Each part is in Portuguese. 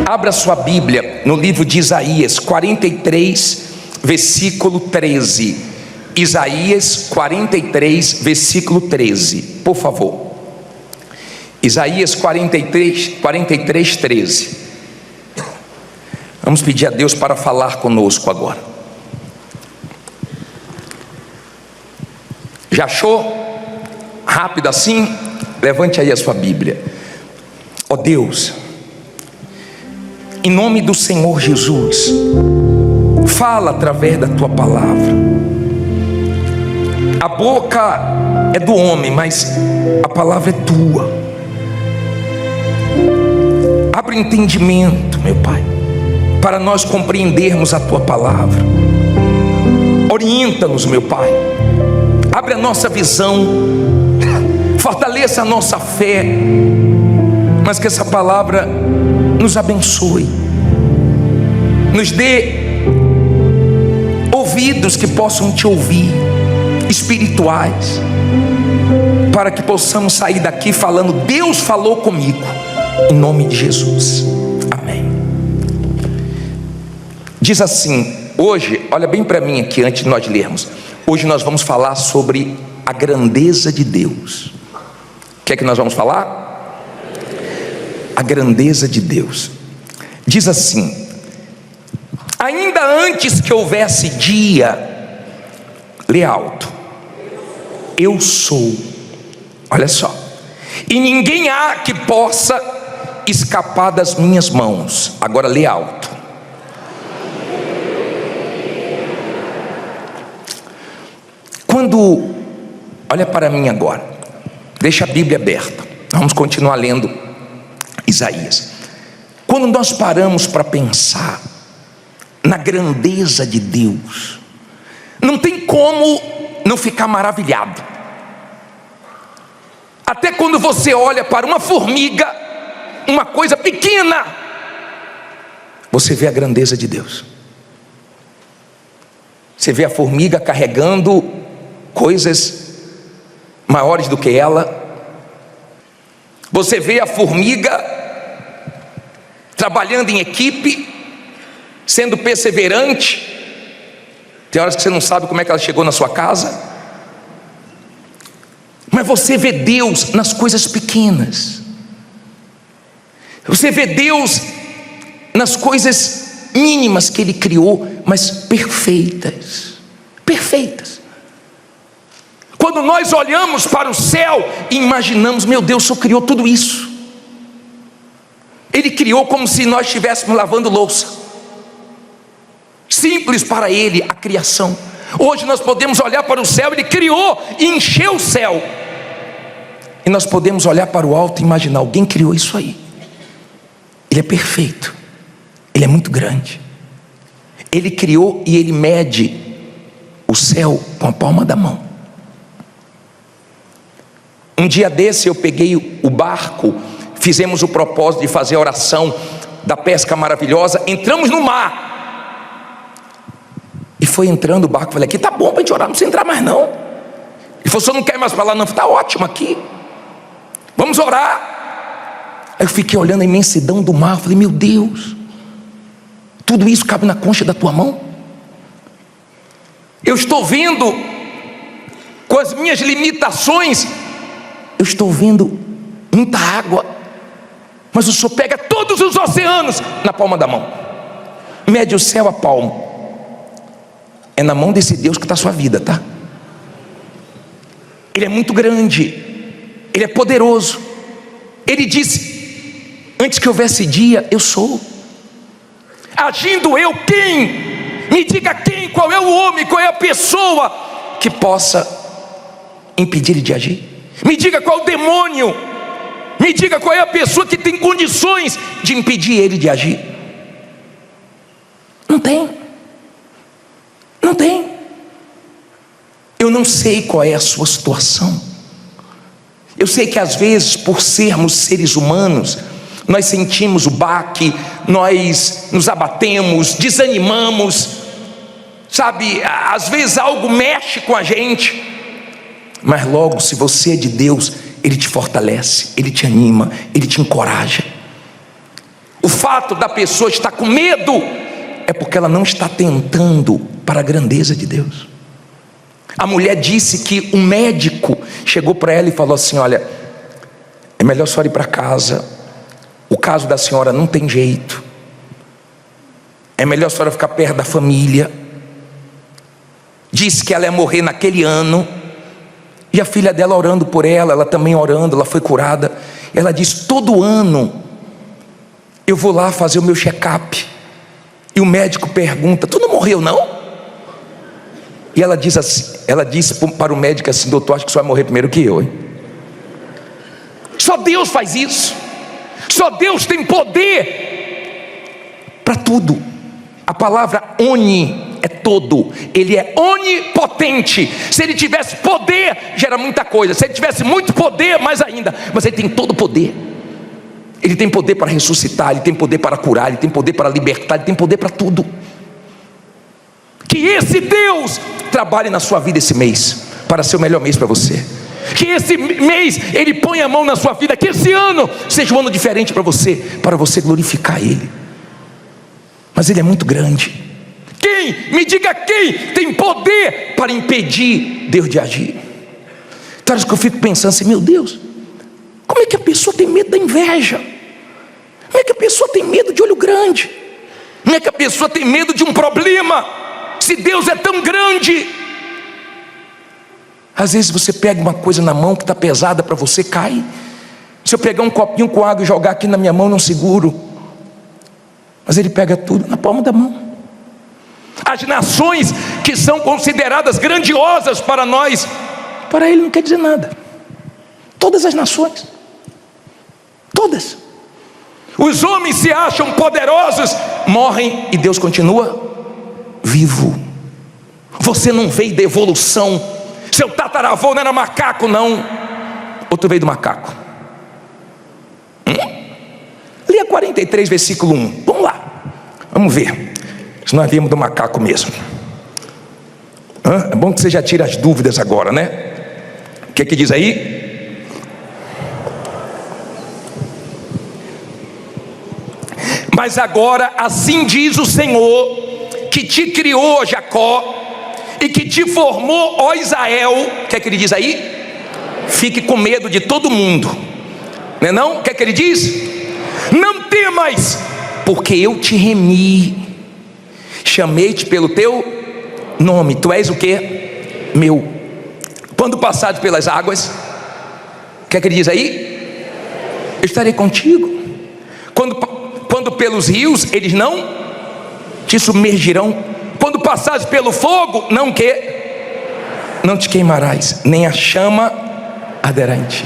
Abra sua Bíblia no livro de Isaías 43, versículo 13. Isaías 43, versículo 13, por favor. Isaías 43, 13. Vamos pedir a Deus para falar conosco agora. Já achou? Rápido assim? Levante aí a sua Bíblia. Ó Deus, em nome do Senhor Jesus, fala através da tua palavra. A boca é do homem, mas a palavra é tua. Abre o entendimento, meu Pai, para nós compreendermos a tua palavra. Orienta-nos, meu Pai. Abre a nossa visão, fortaleça a nossa fé, mas que essa palavra nos abençoe, nos dê ouvidos que possam te ouvir, espirituais, para que possamos sair daqui falando: Deus falou comigo, em nome de Jesus, amém. Diz assim, hoje, olha bem para mim aqui antes de nós lermos. Hoje nós vamos falar sobre a grandeza de Deus. O que é que nós vamos falar? A grandeza de Deus. Diz assim: ainda antes que houvesse dia, lê alto, eu sou. Olha só. E ninguém há que possa escapar das minhas mãos. Agora lê alto. Quando, olha para mim agora, deixa a Bíblia aberta, vamos continuar lendo Isaías. Quando nós paramos para pensar na grandeza de Deus, não tem como não ficar maravilhado. Até quando você olha para uma formiga, uma coisa pequena, você vê a grandeza de Deus. Você vê a formiga carregando coisas maiores do que ela. Você vê a formiga trabalhando em equipe, sendo perseverante. Tem horas que você não sabe como é que ela chegou na sua casa, mas você vê Deus nas coisas pequenas. Você vê Deus nas coisas mínimas que Ele criou, mas perfeitas. Perfeitas. Quando nós olhamos para o céu e imaginamos: meu Deus, o Senhor criou tudo isso. Ele criou como se nós estivéssemos lavando louça. Simples para Ele a criação. Hoje nós podemos olhar para o céu, Ele criou e encheu o céu. E nós podemos olhar para o alto e imaginar: alguém criou isso aí. Ele é perfeito. Ele é muito grande. Ele criou e Ele mede o céu com a palma da mão. Um dia desse eu peguei o barco, fizemos o propósito de fazer a oração da pesca maravilhosa, entramos no mar. E foi entrando o barco, falei: aqui tá bom para a gente orar, não precisa entrar mais não. Ele falou: você não quer mais falar? Não, está ótimo aqui, vamos orar. Aí eu fiquei olhando a imensidão do mar, falei: meu Deus, tudo isso cabe na concha da tua mão? Eu estou vendo, com as minhas limitações, eu estou vendo muita água, mas o Senhor pega todos os oceanos na palma da mão, mede o céu a palma. É na mão desse Deus que está a sua vida, tá? Ele é muito grande, Ele é poderoso. Ele disse: antes que houvesse dia, eu sou. Agindo eu, quem? Me diga quem, qual é o homem, qual é a pessoa que possa impedir ele de agir? Me diga qual é o demônio, me diga qual é a pessoa que tem condições de impedir ele de agir. Não tem. Não tem. Eu não sei qual é a sua situação. Eu sei que às vezes, por sermos seres humanos, nós sentimos o baque, nós nos abatemos, desanimamos, sabe, às vezes algo mexe com a gente, mas logo, se você é de Deus, Ele te fortalece, Ele te anima, Ele te encoraja. O fato da pessoa estar com medo é porque ela não está atentando para a grandeza de Deus. A mulher disse que um médico chegou para ela e falou assim: olha, é melhor a senhora ir para casa, o caso da senhora não tem jeito, é melhor a senhora ficar perto da família. Disse que ela ia morrer naquele ano, e a filha dela orando por ela, ela também orando, ela foi curada. Ela disse: todo ano eu vou lá fazer o meu check-up, e o médico pergunta: tu não morreu não? E ela disse para o médico assim: doutor, acho que você vai morrer primeiro que eu, hein? Só Deus faz isso. Só Deus tem poder para tudo. A palavra oni é todo. Ele é onipotente. Se ele tivesse poder, gera muita coisa. Se ele tivesse muito poder, mais ainda. Mas ele tem todo o poder. Ele tem poder para ressuscitar, ele tem poder para curar, ele tem poder para libertar, ele tem poder para tudo. Que esse Deus trabalhe na sua vida esse mês, para ser o melhor mês para você. Que esse mês Ele ponha a mão na sua vida. Que esse ano seja um ano diferente para você glorificar Ele. Mas Ele é muito grande. Me diga quem tem poder para impedir Deus de agir? Então é que eu fico pensando assim: meu Deus, como é que a pessoa tem medo da inveja? Como é que a pessoa tem medo de olho grande? Como é que a pessoa tem medo de um problema, se Deus é tão grande? Às vezes você pega uma coisa na mão que está pesada para você, cai. Se eu pegar um copinho com água e jogar aqui na minha mão, não seguro. Mas Ele pega tudo na palma da mão. As nações que são consideradas grandiosas para nós, para Ele não quer dizer nada. Todas as nações, todas. Os homens se acham poderosos, morrem e Deus continua vivo. Você não veio da evolução. Seu tataravô não era macaco não. Outro veio do macaco. Leia 43 versículo 1. Vamos lá, vamos ver se nós viemos do macaco mesmo. É bom que você já tira as dúvidas agora, né? O que diz aí? Mas agora assim diz o Senhor, que te criou, Jacó, e que te formou, ó Israel. O que Ele diz aí? Fique com medo de todo mundo, não é não? O que Ele diz? Não temas, porque eu te remi, chamei-te pelo teu nome. Tu és o que? Meu. Quando passares pelas águas, o que Ele diz aí? Eu estarei contigo. Quando pelos rios, eles não te submergirão. Quando passares pelo fogo, não te queimarás, nem a chama arderá em ti.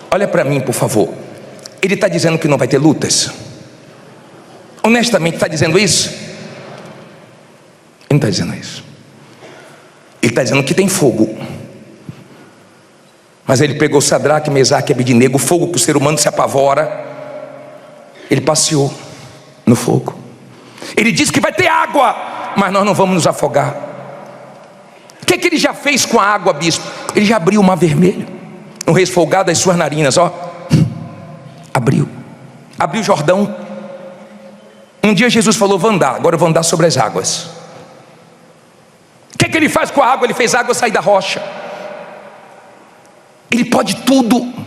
Olha para mim, por favor. Ele está dizendo que não vai ter lutas? Honestamente, está dizendo isso? Ele não está dizendo isso. Ele está dizendo que tem fogo. Mas ele pegou Sadraque, Mesaque e Abednego, o fogo que o ser humano se apavora. Ele passeou no fogo. Ele disse que vai ter água, mas nós não vamos nos afogar. O que Ele já fez com a água, bispo? Ele já abriu o mar vermelho, no resfolgar das suas narinas, abriu o Jordão. Um dia Jesus falou: vou andar, agora eu vou andar sobre as águas. O que Ele faz com a água? Ele fez a água sair da rocha. Ele pode tudo.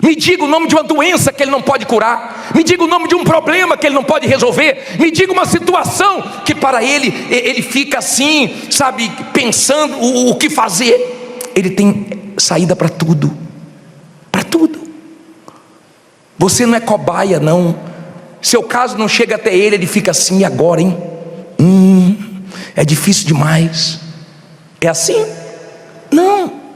Me diga o nome de uma doença que Ele não pode curar. Me diga o nome de um problema que Ele não pode resolver. Me diga uma situação que para Ele fica assim, sabe, pensando o que fazer. Ele tem saída para tudo. Para tudo. Você não é cobaia não. Seu caso não chega até Ele fica assim: e agora, hein? É difícil demais. É assim? Não.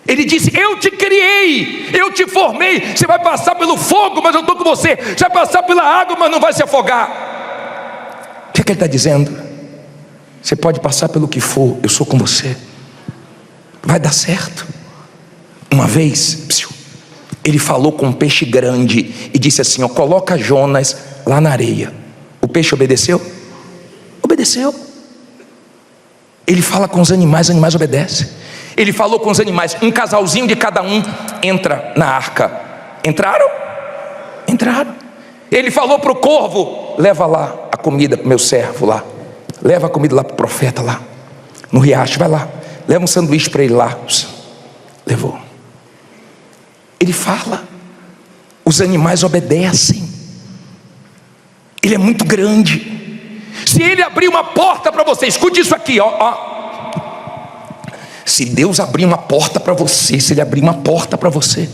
Ele disse: eu te criei, eu te formei. Você vai passar pelo fogo, mas eu estou com você. Você vai passar pela água, mas não vai se afogar. O que Ele está dizendo? Você pode passar pelo que for, eu sou com você. Vai dar certo. Uma vez, Ele falou com um peixe grande e disse assim: coloca Jonas lá na areia. O peixe obedeceu? Obedeceu. Ele fala com os animais obedecem. Ele falou com os animais: um casalzinho de cada um entra na arca. Entraram? Entraram. Ele falou para o corvo: leva lá a comida para o meu servo lá, leva a comida lá para o profeta lá no riacho, vai lá, leva um sanduíche para ele lá. Levou. Ele fala, os animais obedecem. Ele é muito grande. Se ele abrir uma porta para você, escute isso aqui, ó. Se Deus abrir uma porta para você, se Ele abrir uma porta para você,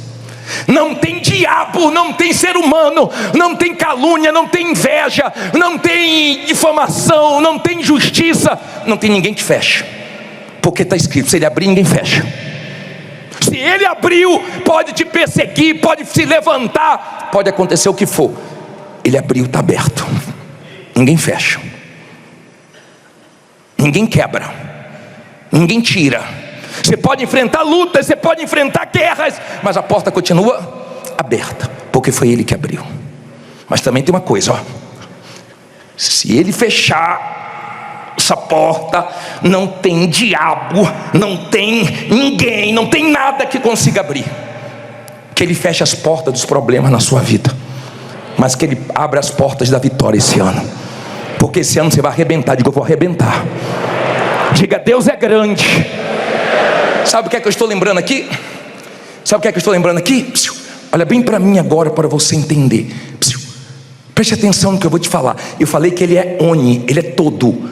não tem diabo, não tem ser humano, não tem calúnia, não tem inveja, não tem difamação, não tem injustiça, não tem ninguém que feche, porque está escrito: se Ele abrir, ninguém fecha. Se Ele abriu, pode te perseguir, pode se levantar, pode acontecer o que for. Ele abriu, está aberto, ninguém fecha, ninguém quebra, ninguém tira. Você pode enfrentar lutas, você pode enfrentar guerras, mas a porta continua aberta, porque foi Ele que abriu. Mas também tem uma coisa, ó: se Ele fechar essa porta, não tem diabo, não tem ninguém, não tem nada que consiga abrir. Que Ele feche as portas dos problemas na sua vida, mas que Ele abra as portas da vitória esse ano, porque esse ano você vai arrebentar. Diga: eu vou arrebentar. Diga: Deus é grande. Sabe o que é que eu estou lembrando aqui? Sabe o que é que eu estou lembrando aqui? Olha bem para mim agora, para você entender. Preste atenção no que eu vou te falar. Eu falei que Ele é Ele é todo,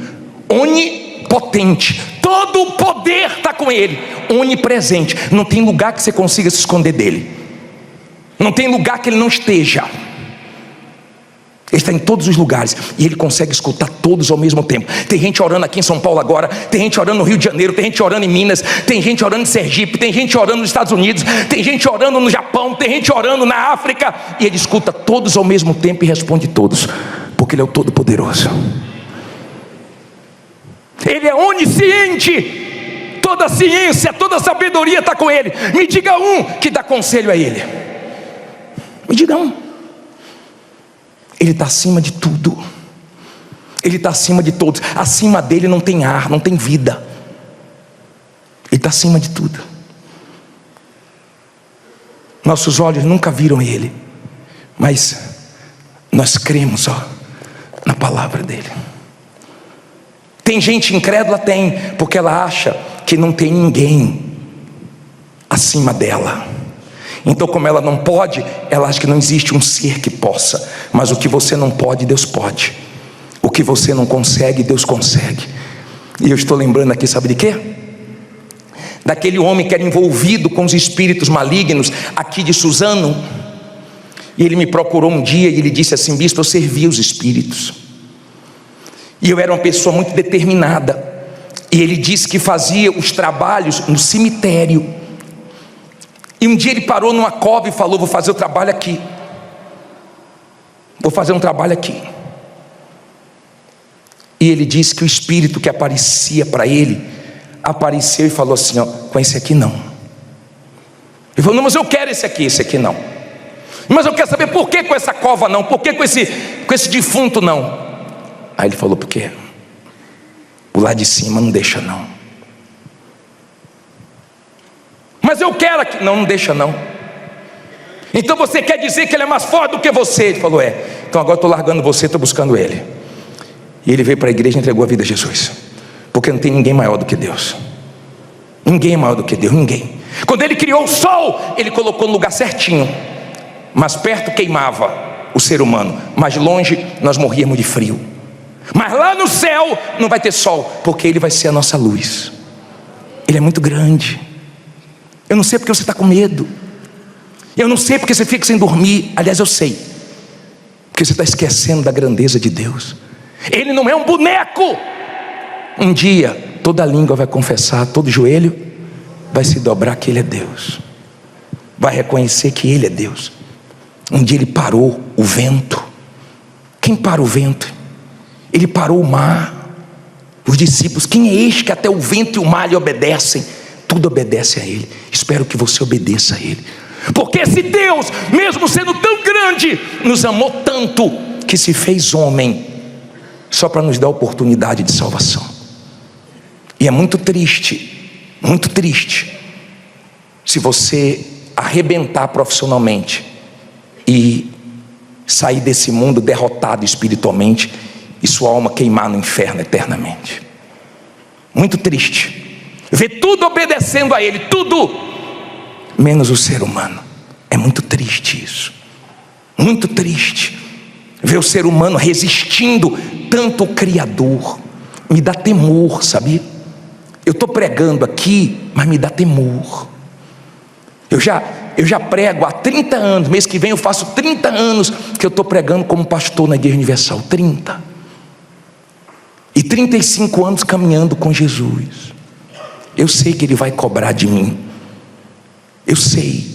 onipotente, todo o poder está com Ele, onipresente. Não tem lugar que você consiga se esconder dEle, não tem lugar que Ele não esteja. Ele está em todos os lugares e Ele consegue escutar todos ao mesmo tempo. Tem gente orando aqui em São Paulo agora, tem gente orando no Rio de Janeiro, tem gente orando em Minas, tem gente orando em Sergipe, tem gente orando nos Estados Unidos, tem gente orando no Japão, tem gente orando na África, e Ele escuta todos ao mesmo tempo e responde todos, porque Ele é o Todo-Poderoso. Ele é onisciente, toda a ciência, toda a sabedoria está com Ele. Me diga um que dá conselho a Ele, me diga um. Ele está acima de tudo, Ele está acima de todos. Acima dEle não tem ar, não tem vida. Ele está acima de tudo. Nossos olhos nunca viram Ele, mas nós cremos na palavra dEle. Tem gente incrédula? Tem, porque ela acha que não tem ninguém acima dela. Então, como ela não pode, ela acha que não existe um ser que possa. Mas o que você não pode, Deus pode. O que você não consegue, Deus consegue. E eu estou lembrando aqui, sabe de quê? Daquele homem que era envolvido com os espíritos malignos aqui de Suzano. E ele me procurou um dia e ele disse assim: bispo, eu servia os espíritos, e eu era uma pessoa muito determinada. E ele disse que fazia os trabalhos no cemitério. E um dia ele parou numa cova e falou: vou fazer o trabalho aqui, vou fazer um trabalho aqui. E ele disse que o espírito que aparecia para ele, apareceu e falou assim: ó, com esse aqui não. Ele falou: não, mas eu quero esse aqui não. Mas eu quero saber por que com essa cova não, por que com esse defunto não. Aí ele falou: porque o lá de cima não deixa não. Mas eu quero aqui. Não, não deixa não. Então você quer dizer que ele é mais forte do que você? Ele falou: é. Então agora estou largando você, estou buscando ele. E ele veio para a igreja e entregou a vida a Jesus, porque não tem ninguém maior do que Deus. Ninguém é maior do que Deus, ninguém. Quando Ele criou o sol, Ele colocou no lugar certinho. Mais perto queimava o ser humano, mais longe nós morríamos de frio. Mas lá no céu não vai ter sol, porque Ele vai ser a nossa luz. Ele é muito grande. Eu não sei porque você está com medo. Eu não sei porque você fica sem dormir. Aliás, eu sei, porque você está esquecendo da grandeza de Deus. Ele não é um boneco. Um dia toda língua vai confessar, todo joelho vai se dobrar que Ele é Deus, vai reconhecer que Ele é Deus. Um dia Ele parou o vento. Quem para o vento? Ele parou o mar. Os discípulos: quem é este que até o vento e o mar lhe obedecem? Tudo obedece a Ele. Espero que você obedeça a Ele, porque esse Deus, mesmo sendo tão grande, nos amou tanto que se fez homem só para nos dar a oportunidade de salvação. E é muito triste se você arrebentar profissionalmente e sair desse mundo derrotado espiritualmente e sua alma queimar no inferno eternamente. Muito triste ver tudo obedecendo a ele, tudo menos o ser humano. É muito triste isso, muito triste ver o ser humano resistindo tanto ao Criador. Me dá temor, sabe? Eu estou pregando aqui, mas me dá temor. Eu já prego há 30 anos, mês que vem eu faço 30 anos que eu estou pregando como pastor na Igreja Universal, 30. E 35 anos caminhando com Jesus. Eu sei que Ele vai cobrar de mim. Eu sei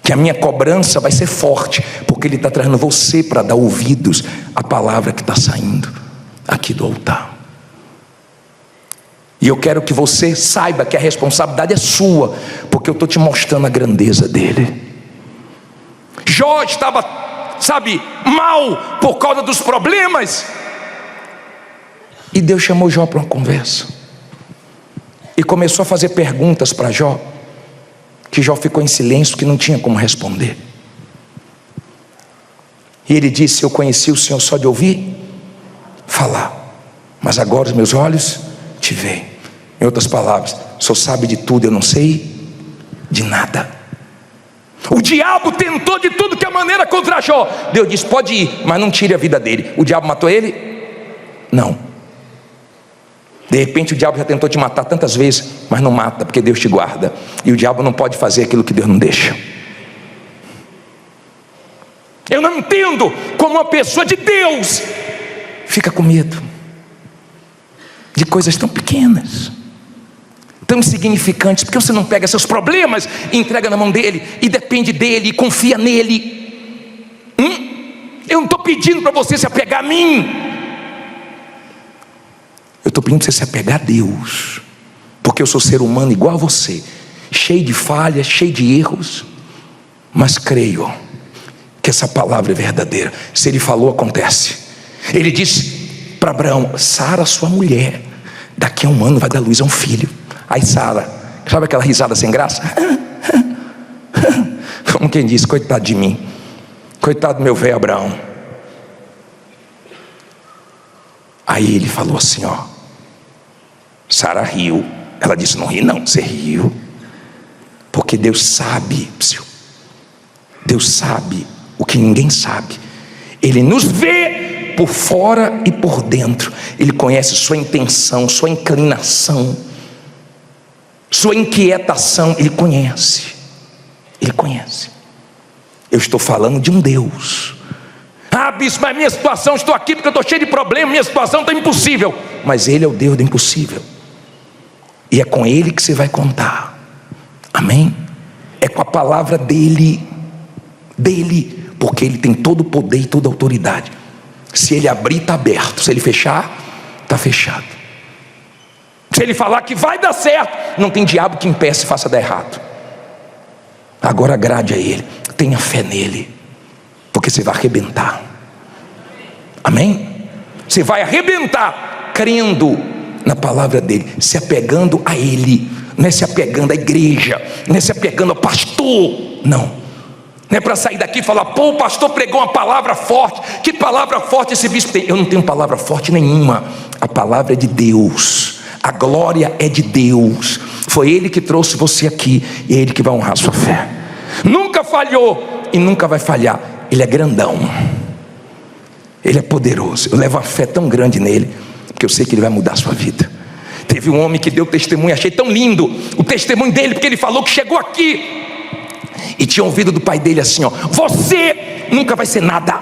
que a minha cobrança vai ser forte, porque Ele está trazendo você para dar ouvidos à palavra que está saindo aqui do altar. E eu quero que você saiba que a responsabilidade é sua, porque eu estou te mostrando a grandeza dele. Jó estava, mal por causa dos problemas, e Deus chamou Jó para uma conversa e começou a fazer perguntas para Jó, que Jó ficou em silêncio, que não tinha como responder. E ele disse: eu conheci o Senhor só de ouvir falar, mas agora os meus olhos te veem. Em outras palavras, o Senhor sabe de tudo, eu não sei de nada. O diabo tentou de tudo que é maneira contra Jó. Deus disse: pode ir, mas não tire a vida dele. O diabo matou ele? Não. De repente o diabo já tentou te matar tantas vezes, mas não mata, porque Deus te guarda. E o diabo não pode fazer aquilo que Deus não deixa. Eu não entendo como uma pessoa de Deus fica com medo de coisas tão pequenas, tão insignificantes. Porque você não pega seus problemas e entrega na mão dele, e depende dele, e confia nele. Eu não estou pedindo para você se apegar a mim, eu estou pedindo para você se apegar a Deus, porque eu sou ser humano igual a você, cheio de falhas, cheio de erros, mas creio que essa palavra é verdadeira. Se Ele falou, acontece. Ele disse para Abraão: Sara, sua mulher, daqui a 1 ano vai dar luz a um filho. Aí Sara, sabe aquela risada sem graça? Como quem diz: coitado de mim, coitado do meu velho Abraão. Aí ele falou assim: Sara riu. Ela disse: não ri não, você riu, porque Deus sabe, Deus sabe o que ninguém sabe. Ele nos vê por fora e por dentro. Ele conhece sua intenção, sua inclinação, sua inquietação. Ele conhece. Ele conhece. Eu estou falando de um Deus. Ah, bispo, mas minha situação, estou aqui porque eu estou cheio de problema, minha situação está impossível. Mas Ele é o Deus do impossível, e é com Ele que você vai contar. Amém? É com a palavra dele, porque Ele tem todo o poder e toda a autoridade. Se Ele abrir, está aberto. Se Ele fechar, está fechado. Se Ele falar que vai dar certo, não tem diabo que impeça e faça dar errado. Agora agrade a Ele, tenha fé nele, porque você vai arrebentar. Amém? Você vai arrebentar crendo na palavra dele, se apegando a ele. Não é se apegando à igreja, não é se apegando ao pastor, não é para sair daqui e falar: pô, o pastor pregou uma palavra forte. Que palavra forte esse bispo tem? Eu não tenho palavra forte nenhuma. A palavra é de Deus, a glória é de Deus. Foi Ele que trouxe você aqui, e é Ele que vai honrar a sua fé. Nunca falhou e nunca vai falhar. Ele é grandão, Ele é poderoso. Eu levo uma fé tão grande nele, porque eu sei que Ele vai mudar a sua vida. Teve um homem que deu testemunho, achei tão lindo o testemunho dele, porque ele falou que chegou aqui e tinha ouvido do pai dele assim: você nunca vai ser nada,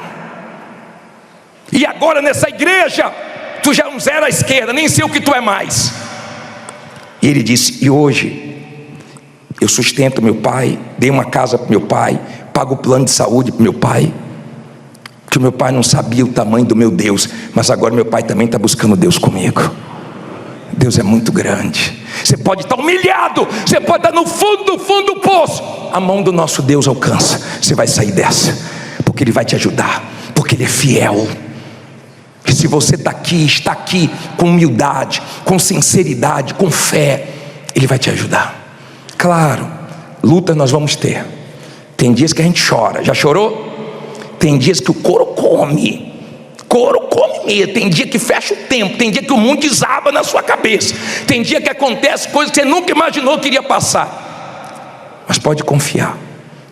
e agora nessa igreja tu já é um zero à esquerda, nem sei o que tu é mais. E ele disse: e hoje eu sustento meu pai, dei uma casa para meu pai, pago o plano de saúde para meu pai, porque o meu pai não sabia o tamanho do meu Deus, mas agora meu pai também está buscando Deus comigo. Deus é muito grande. Você pode estar humilhado, você pode estar no fundo do poço, a mão do nosso Deus alcança. Você vai sair dessa, porque Ele vai te ajudar, porque Ele é fiel. E se você está aqui com humildade, com sinceridade, com fé, Ele vai te ajudar. Claro, luta nós vamos ter. Tem dias que a gente chora. Já chorou? Tem dias que o couro come mesmo. Tem dia que fecha o tempo, tem dia que o mundo desaba na sua cabeça, tem dia que acontece coisas que você nunca imaginou que iria passar. Mas pode confiar,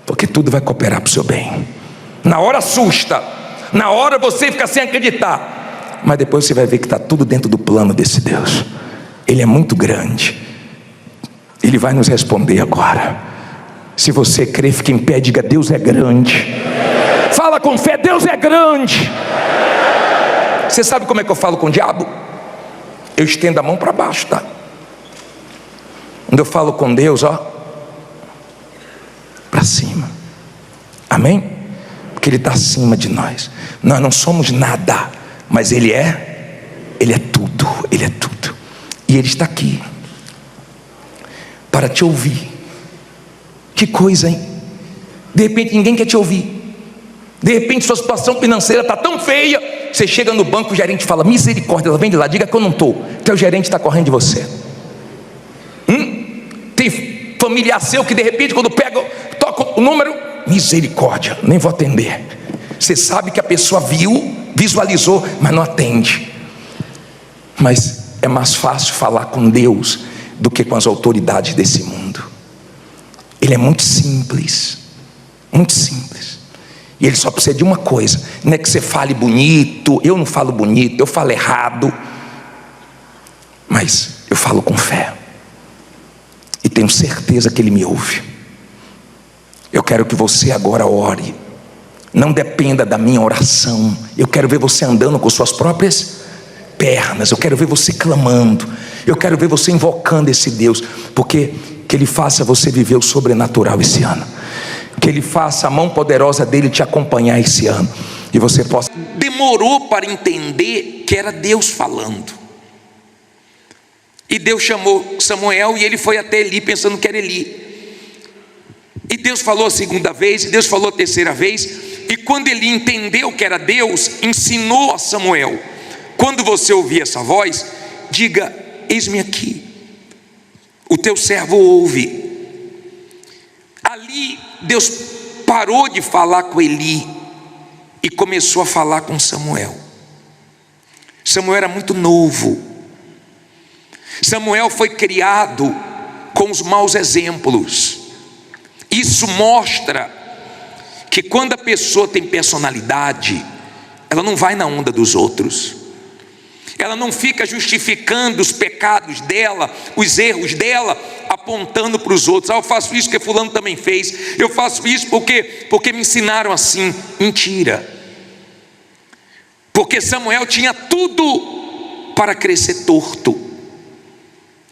porque tudo vai cooperar para o seu bem. Na hora assusta, na hora você fica sem acreditar, mas depois você vai ver que está tudo dentro do plano desse Deus. Ele é muito grande, Ele vai nos responder agora. Se você crê, fique em pé, diga: Deus é grande. Fala com fé: Deus é grande. Você sabe como é que eu falo com o diabo? Eu estendo a mão para baixo, tá? Quando eu falo com Deus, ó, para cima. Amém? Porque Ele está acima de nós. Nós não somos nada, mas Ele é tudo. Ele é tudo. E Ele está aqui para te ouvir. Que coisa, hein? De repente ninguém quer te ouvir. De repente sua situação financeira está tão feia, você chega no banco, o gerente fala: misericórdia, ela vem de lá, diga que eu não estou. Teu gerente está correndo de você. Tem familiar seu que de repente quando pega, toca o número, misericórdia, nem vou atender. Você sabe que a pessoa viu, visualizou, mas não atende. Mas é mais fácil falar com Deus do que com as autoridades desse mundo. Ele é muito simples, muito simples. E Ele só precisa de uma coisa: não é que você fale bonito. Eu não falo bonito, eu falo errado, mas eu falo com fé, e tenho certeza que Ele me ouve. Eu quero que você agora ore. Não dependa da minha oração. Eu quero ver você andando com suas próprias pernas. Eu quero ver você clamando. Eu quero ver você invocando esse Deus, porque que Ele faça você viver o sobrenatural esse ano. Que Ele faça a mão poderosa dEle te acompanhar esse ano, e você possa... Demorou para entender que era Deus falando. E Deus chamou Samuel, e ele foi até Eli pensando que era Eli. E Deus falou a segunda vez, e Deus falou a terceira vez. E quando Eli entendeu que era Deus, ensinou a Samuel: quando você ouvir essa voz, diga: eis-me aqui, o teu servo ouve. Ali Deus parou de falar com Eli e começou a falar com Samuel. Samuel era muito novo. Samuel foi criado com os maus exemplos. Isso mostra que quando a pessoa tem personalidade, ela não vai na onda dos outros. Ela não fica justificando os pecados dela, os erros dela, apontando para os outros. Eu faço isso porque fulano também fez. Eu faço isso porque me ensinaram assim. Mentira. Porque Samuel tinha tudo para crescer torto.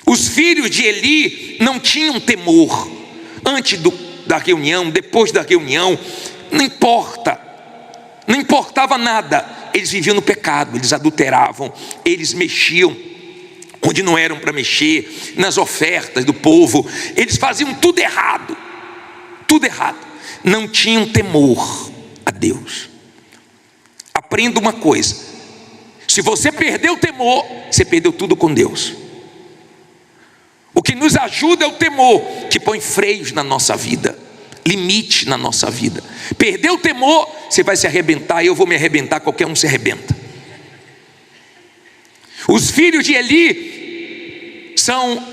Os filhos de Eli não tinham temor. Antes da reunião, depois da reunião, não importa. Não importava nada. Eles viviam no pecado, eles adulteravam, eles mexiam onde não eram para mexer, nas ofertas do povo, eles faziam tudo errado, não tinham temor a Deus. Aprenda uma coisa: se você perdeu o temor, você perdeu tudo com Deus. O que nos ajuda é o temor, que põe freios na nossa vida, limite na nossa vida. Perder o temor, você vai se arrebentar, eu vou me arrebentar, qualquer um se arrebenta. Os filhos de Eli são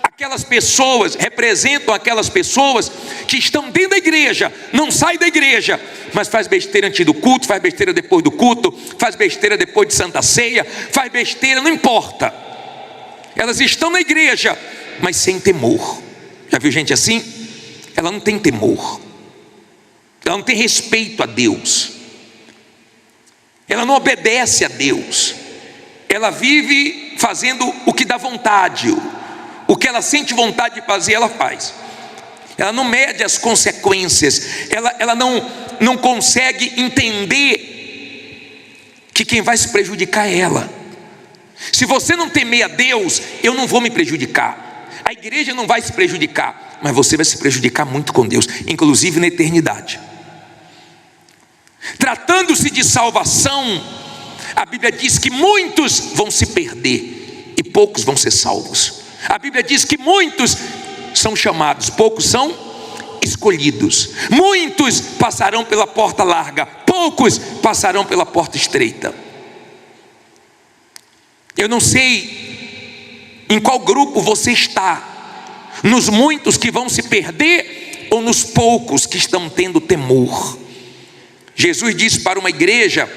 aquelas pessoas, representam aquelas pessoas que estão dentro da igreja, não saem da igreja, mas faz besteira antes do culto, faz besteira depois do culto, faz besteira depois de Santa Ceia, faz besteira, não importa. Elas estão na igreja, mas sem temor. Já viu gente assim? Ela não tem temor, ela não tem respeito a Deus, ela não obedece a Deus, ela vive fazendo o que dá vontade, o que ela sente vontade de fazer, ela faz. Ela não mede as consequências, ela não consegue entender que quem vai se prejudicar é ela. Se você não temer a Deus, eu não vou me prejudicar, a igreja não vai se prejudicar, mas você vai se prejudicar muito com Deus, inclusive na eternidade. Tratando-se de salvação, a Bíblia diz que muitos vão se perder e poucos vão ser salvos. A Bíblia diz que muitos são chamados, poucos são escolhidos. Muitos passarão pela porta larga, poucos poucos passarão pela porta estreita. Eu não sei em qual grupo você está, nos muitos que vão se perder ou nos poucos que estão tendo temor. Jesus disse para uma igreja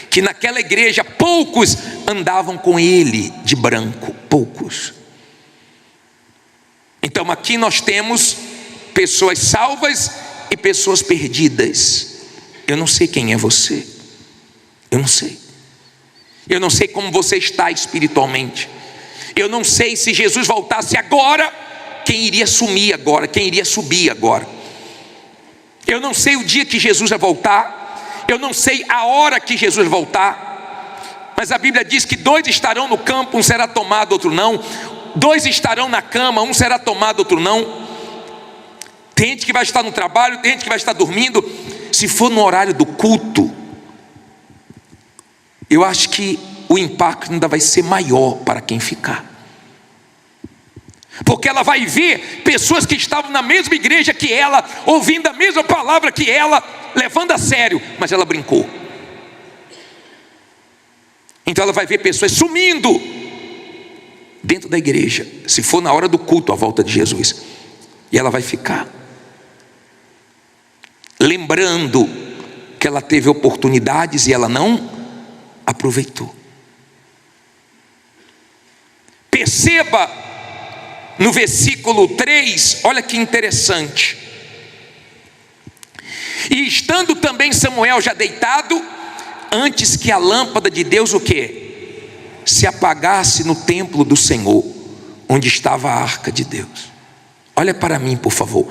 que naquela igreja poucos andavam com ele de branco, poucos. Então aqui nós temos pessoas salvas e pessoas perdidas. Eu não sei quem é você, eu não sei. Eu não sei como você está espiritualmente. Eu não sei se Jesus voltasse agora, quem iria sumir agora, quem iria subir agora. Eu não sei o dia que Jesus vai voltar, eu não sei a hora que Jesus vai voltar, mas a Bíblia diz que 2 estarão no campo, um será tomado, outro não. 2 estarão na cama, um será tomado, outro não. Tem gente que vai estar no trabalho, tem gente que vai estar dormindo. Se for no horário do culto, eu acho que o impacto ainda vai ser maior para quem ficar, porque ela vai ver pessoas que estavam na mesma igreja que ela, ouvindo a mesma palavra que ela, levando a sério, mas ela brincou. Então ela vai ver pessoas sumindo dentro da igreja, se for na hora do culto à volta de Jesus, e ela vai ficar lembrando que ela teve oportunidades e ela não aproveitou. Perceba no versículo 3, olha que interessante. E estando também Samuel já deitado, antes que a lâmpada de Deus o quê? Se apagasse no templo do Senhor, onde estava a arca de Deus. Olha para mim, por favor.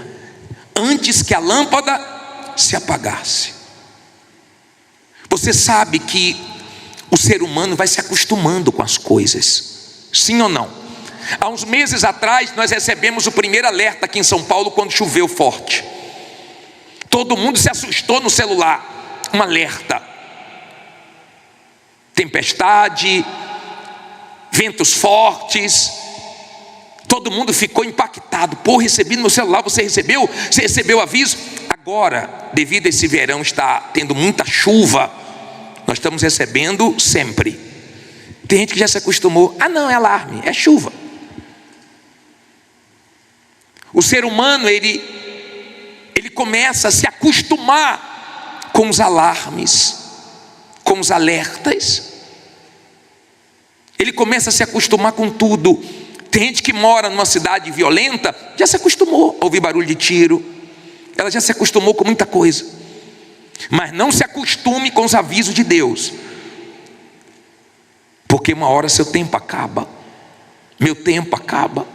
Antes que a lâmpada se apagasse. Você sabe que o ser humano vai se acostumando com as coisas, sim ou não? Há uns meses atrás nós recebemos o primeiro alerta aqui em São Paulo quando choveu forte. Todo mundo se assustou no celular, um alerta. Tempestade, ventos fortes, todo mundo ficou impactado. Pô, recebi no meu celular, você recebeu? Você recebeu aviso? Agora, devido a esse verão está tendo muita chuva, nós estamos recebendo sempre. Tem gente que já se acostumou, não, é alarme, é chuva. O ser humano, ele começa a se acostumar com os alarmes, com os alertas. Ele começa a se acostumar com tudo. Tem gente que mora numa cidade violenta, já se acostumou a ouvir barulho de tiro, ela já se acostumou com muita coisa. Mas não se acostume com os avisos de Deus, porque uma hora seu tempo acaba, meu tempo acaba.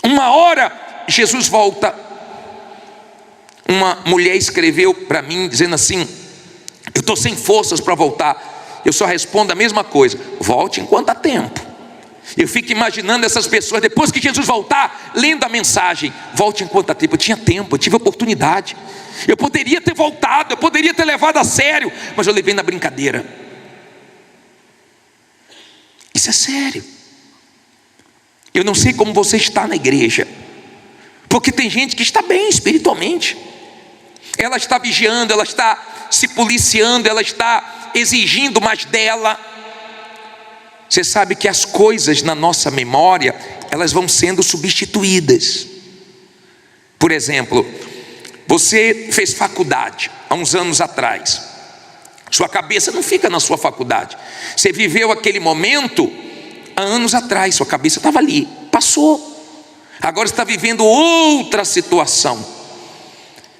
Uma hora Jesus volta. Uma mulher escreveu para mim dizendo assim: eu estou sem forças para voltar. Eu só respondo a mesma coisa: volte enquanto há tempo. Eu fico imaginando essas pessoas depois que Jesus voltar, lendo a mensagem: volte enquanto há tempo. Eu tinha tempo, eu tive oportunidade, eu poderia ter voltado, eu poderia ter levado a sério, mas eu levei na brincadeira. Isso é sério. Eu não sei como você está na igreja, porque tem gente que está bem espiritualmente, ela está vigiando, ela está se policiando, ela está exigindo mais dela. Você sabe que as coisas na nossa memória, elas vão sendo substituídas. Por exemplo, você fez faculdade há uns anos atrás, sua cabeça não fica na sua faculdade. Você viveu aquele momento há anos atrás, sua cabeça estava ali, passou. Agora está vivendo outra situação.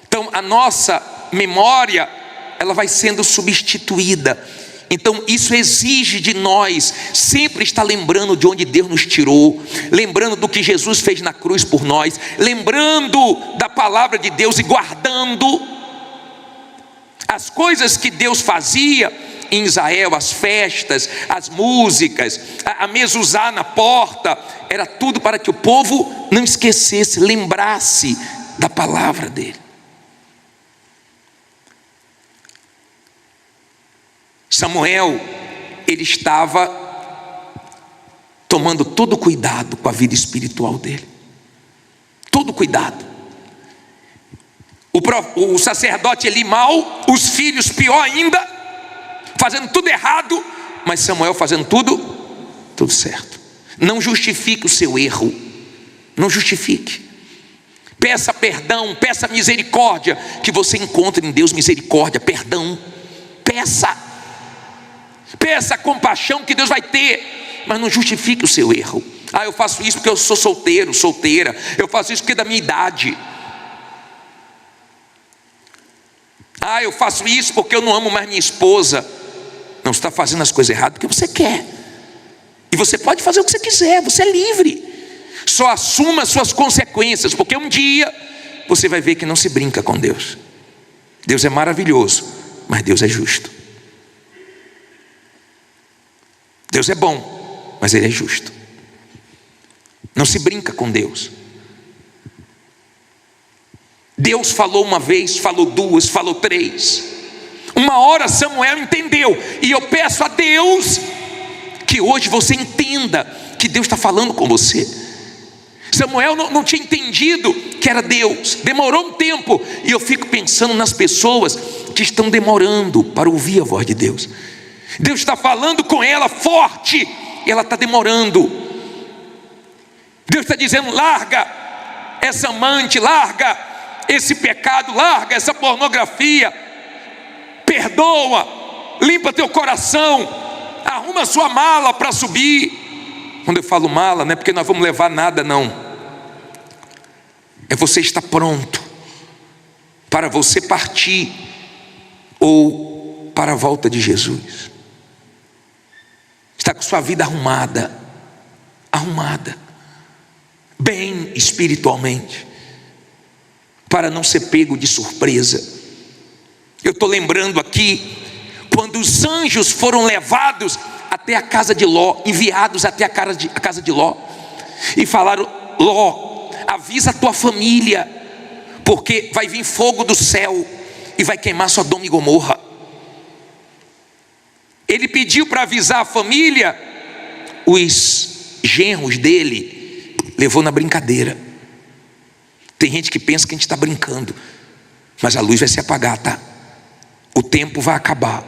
Então a nossa memória, ela vai sendo substituída. Então isso exige de nós sempre estar lembrando de onde Deus nos tirou, lembrando do que Jesus fez na cruz por nós, lembrando da palavra de Deus e guardando as coisas que Deus fazia em Israel, as festas, as músicas, a mezuzá na porta, era tudo para que o povo não esquecesse, lembrasse da palavra dele. Samuel, ele estava tomando todo cuidado com a vida espiritual dele, todo cuidado. o sacerdote Eli mal, os filhos pior ainda, fazendo tudo errado, mas Samuel fazendo tudo certo. Não justifique o seu erro, não justifique. Peça perdão, peça misericórdia, que você encontre em Deus misericórdia, perdão. Peça compaixão que Deus vai ter, mas não justifique o seu erro. Eu faço isso porque eu sou solteiro, solteira. Eu faço isso porque é da minha idade. Eu faço isso porque eu não amo mais minha esposa. Não, você está fazendo as coisas erradas porque você quer. E você pode fazer o que você quiser, você é livre. Só assuma as suas consequências, porque um dia você vai ver que não se brinca com Deus. Deus é maravilhoso, mas Deus é justo. Deus é bom, mas Ele é justo. Não se brinca com Deus. Deus falou uma vez, falou duas, falou três. Uma hora Samuel entendeu. E eu peço a Deus que hoje você entenda que Deus está falando com você. Samuel não tinha entendido que era Deus. Demorou um tempo. E eu fico pensando nas pessoas que estão demorando para ouvir a voz de Deus. Deus está falando com ela forte, e ela está demorando. Deus está dizendo: larga essa amante, larga esse pecado, larga essa pornografia, perdoa, limpa teu coração, arruma sua mala para subir. Quando eu falo mala, não é porque nós vamos levar nada, não. É você estar pronto para você partir ou para a volta de Jesus. Está com sua vida arrumada, bem espiritualmente, para não ser pego de surpresa. Eu estou lembrando aqui, quando os anjos foram levados até a casa de Ló, enviados até a casa de Ló, e falaram: Ló, avisa a tua família, porque vai vir fogo do céu e vai queimar Sodoma e Gomorra. Ele pediu para avisar a família, os genros dele levou na brincadeira. Tem gente que pensa que a gente está brincando, mas a luz vai se apagar, tá? O tempo vai acabar.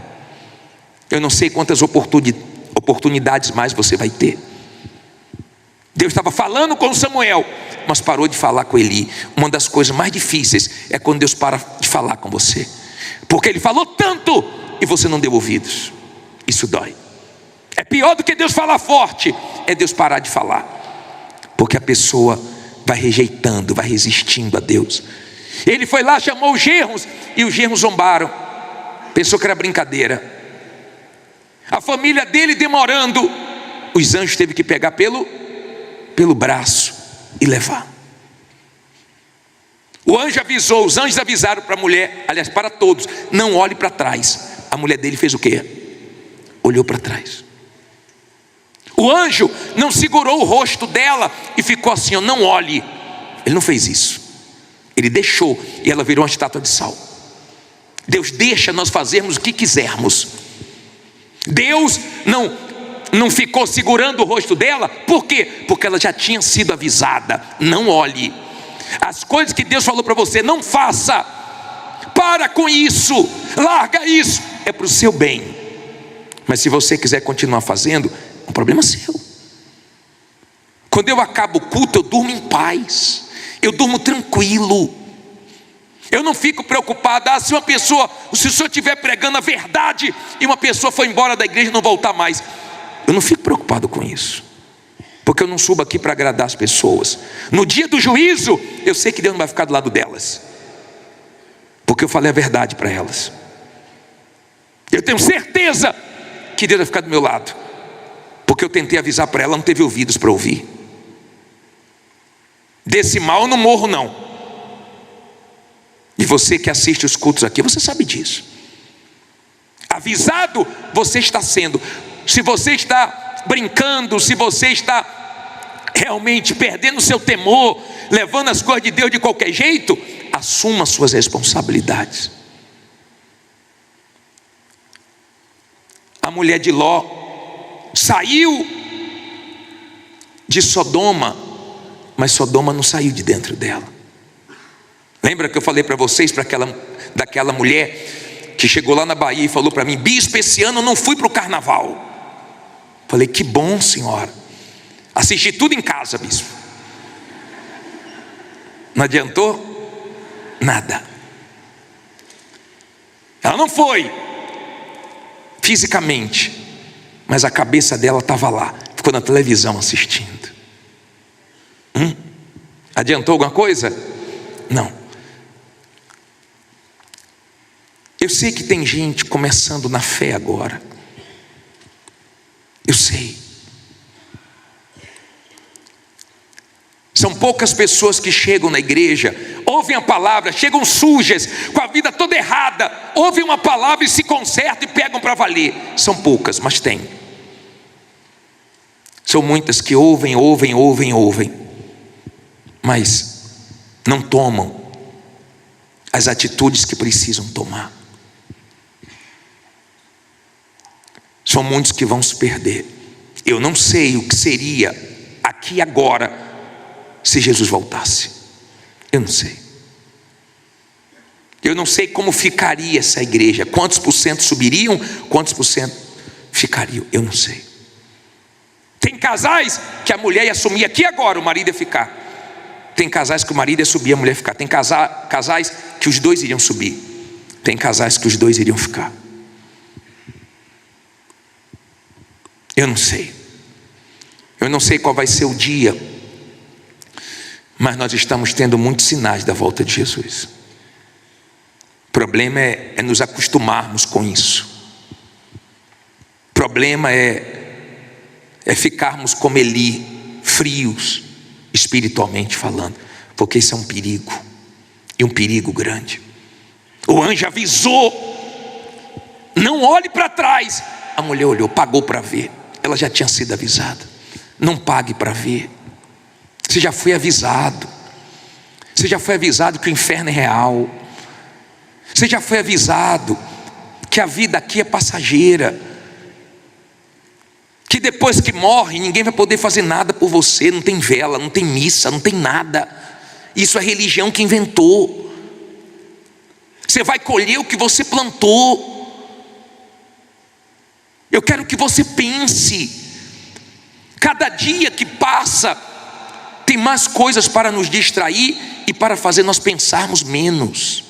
Eu não sei quantas oportunidades mais você vai ter. Deus estava falando com Samuel, mas parou de falar com Eli. Uma das coisas mais difíceis é quando Deus para de falar com você, porque Ele falou tanto e você não deu ouvidos. Isso dói. É pior do que Deus falar forte, é Deus parar de falar, porque a pessoa vai rejeitando, vai resistindo a Deus. Ele foi lá, chamou os genros, e os genros zombaram, pensou que era brincadeira. A família dele demorando, os anjos teve que pegar pelo braço e levar. O anjo avisou, os anjos avisaram para a mulher, aliás, para todos: não olhe para trás. A mulher dele fez o quê? Olhou para trás. O anjo não segurou o rosto dela e ficou assim: não olhe. Ele não fez isso. Ele deixou, e ela virou uma estátua de sal. Deus deixa nós fazermos o que quisermos. Deus não ficou segurando o rosto dela. Por quê? Porque ela já tinha sido avisada: não olhe. As coisas que Deus falou para você, não faça. Para com isso, larga isso, é para o seu bem. Mas se você quiser continuar fazendo, é um problema seu. Quando eu acabo o culto, eu durmo em paz, eu durmo tranquilo. Eu não fico preocupado: se o senhor estiver pregando a verdade e uma pessoa for embora da igreja e não voltar mais. Eu não fico preocupado com isso, porque eu não subo aqui para agradar as pessoas. No dia do juízo, eu sei que Deus não vai ficar do lado delas, porque eu falei a verdade para elas. Eu tenho certeza que Deus vai ficar do meu lado, porque eu tentei avisar para ela, não teve ouvidos para ouvir. Desse mal eu não morro, não. E você que assiste os cultos aqui, você sabe disso. Avisado você está sendo. Se você está brincando, se você está realmente perdendo o seu temor, levando as coisas de Deus de qualquer jeito, assuma as suas responsabilidades. A mulher de Ló saiu de Sodoma, mas Sodoma não saiu de dentro dela. Lembra que eu falei para vocês, daquela mulher que chegou lá na Bahia e falou para mim: bispo, esse ano eu não fui para o carnaval. Falei: que bom, senhora, assisti tudo em casa, bispo. Não adiantou nada. Ela não foi fisicamente, mas a cabeça dela estava lá, ficou na televisão assistindo. Adiantou alguma coisa? Não. Eu sei que tem gente começando na fé agora. Eu sei. São poucas pessoas que chegam na igreja, ouvem a palavra, chegam sujas, com a vida toda errada, ouvem uma palavra e se consertam e pegam para valer. São poucas, mas tem. São muitas que ouvem, mas não tomam as atitudes que precisam tomar. São muitos que vão se perder. Eu não sei o que seria aqui agora se Jesus voltasse. Eu não sei. Eu não sei como ficaria essa igreja. Quantos por cento subiriam? Quantos por cento ficariam? Eu não sei. Tem casais que a mulher ia assumir aqui agora, o marido ia ficar. Tem casais que o marido ia subir, a mulher ia ficar. Tem casais que os dois iriam subir. Tem casais que os dois iriam ficar. Eu não sei. Eu não sei qual vai ser o dia, mas nós estamos tendo muitos sinais da volta de Jesus. O problema é nos acostumarmos com isso. O problema é ficarmos como Eli, frios, espiritualmente falando, porque isso é um perigo, e um perigo grande. O anjo avisou: não olhe para trás. A mulher olhou, pagou para ver. Ela já tinha sido avisada. Não pague para ver. Você já foi avisado. Você já foi avisado que o inferno é real. Você já foi avisado que a vida aqui é passageira, que depois que morre ninguém vai poder fazer nada por você. Não tem vela, não tem missa, não tem nada. Isso é religião que inventou. Você vai colher o que você plantou. Eu quero que você pense. Cada dia que passa tem mais coisas para nos distrair e para fazer nós pensarmos menos.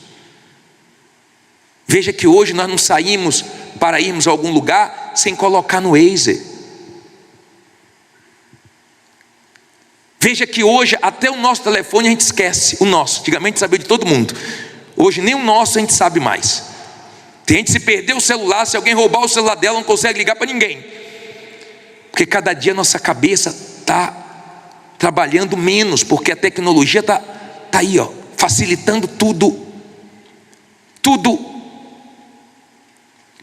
Veja que hoje nós não saímos para irmos a algum lugar sem colocar no Waze. Veja que hoje até o nosso telefone a gente esquece. O nosso, antigamente sabia de todo mundo. Hoje nem o nosso a gente sabe mais. Tem gente, se perder o celular, se alguém roubar o celular dela, não consegue ligar para ninguém. Porque cada dia a nossa cabeça está trabalhando menos, porque a tecnologia está aí, facilitando tudo. Tudo.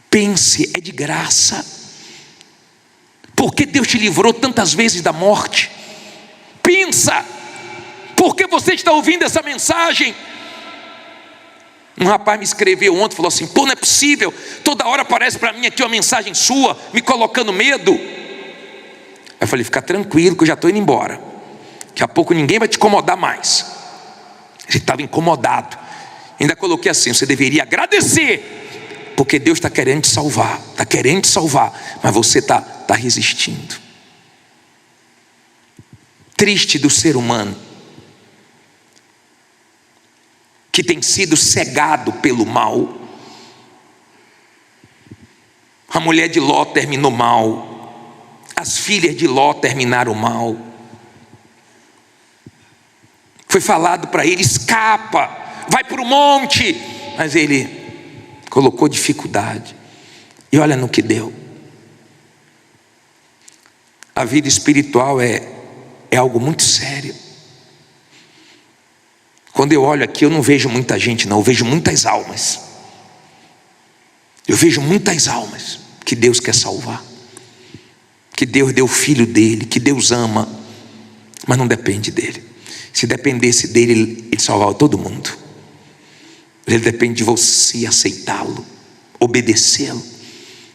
Pense, é de graça. Por que Deus te livrou tantas vezes da morte? Pensa, por que você está ouvindo essa mensagem? Um rapaz me escreveu ontem, falou assim: pô, não é possível, toda hora aparece para mim aqui uma mensagem sua, me colocando medo. Eu falei: fica tranquilo que eu já estou indo embora, daqui a pouco ninguém vai te incomodar mais. Ele estava incomodado. Ainda coloquei assim: você deveria agradecer, porque Deus está querendo te salvar, está querendo te salvar, mas você está resistindo. Triste do ser humano que tem sido cegado pelo mal. A mulher de Ló terminou mal, as filhas de Ló terminaram mal. Foi falado para ele: escapa, vai para o monte, mas ele colocou dificuldade, e olha no que deu. A vida espiritual é algo muito sério. Quando eu olho aqui, eu não vejo muita gente, não, eu vejo muitas almas. Eu vejo muitas almas que Deus quer salvar, que Deus deu o filho dele, que Deus ama, mas não depende dele. Se dependesse dele, ele salvava todo mundo. Ele depende de você aceitá-lo, obedecê-lo,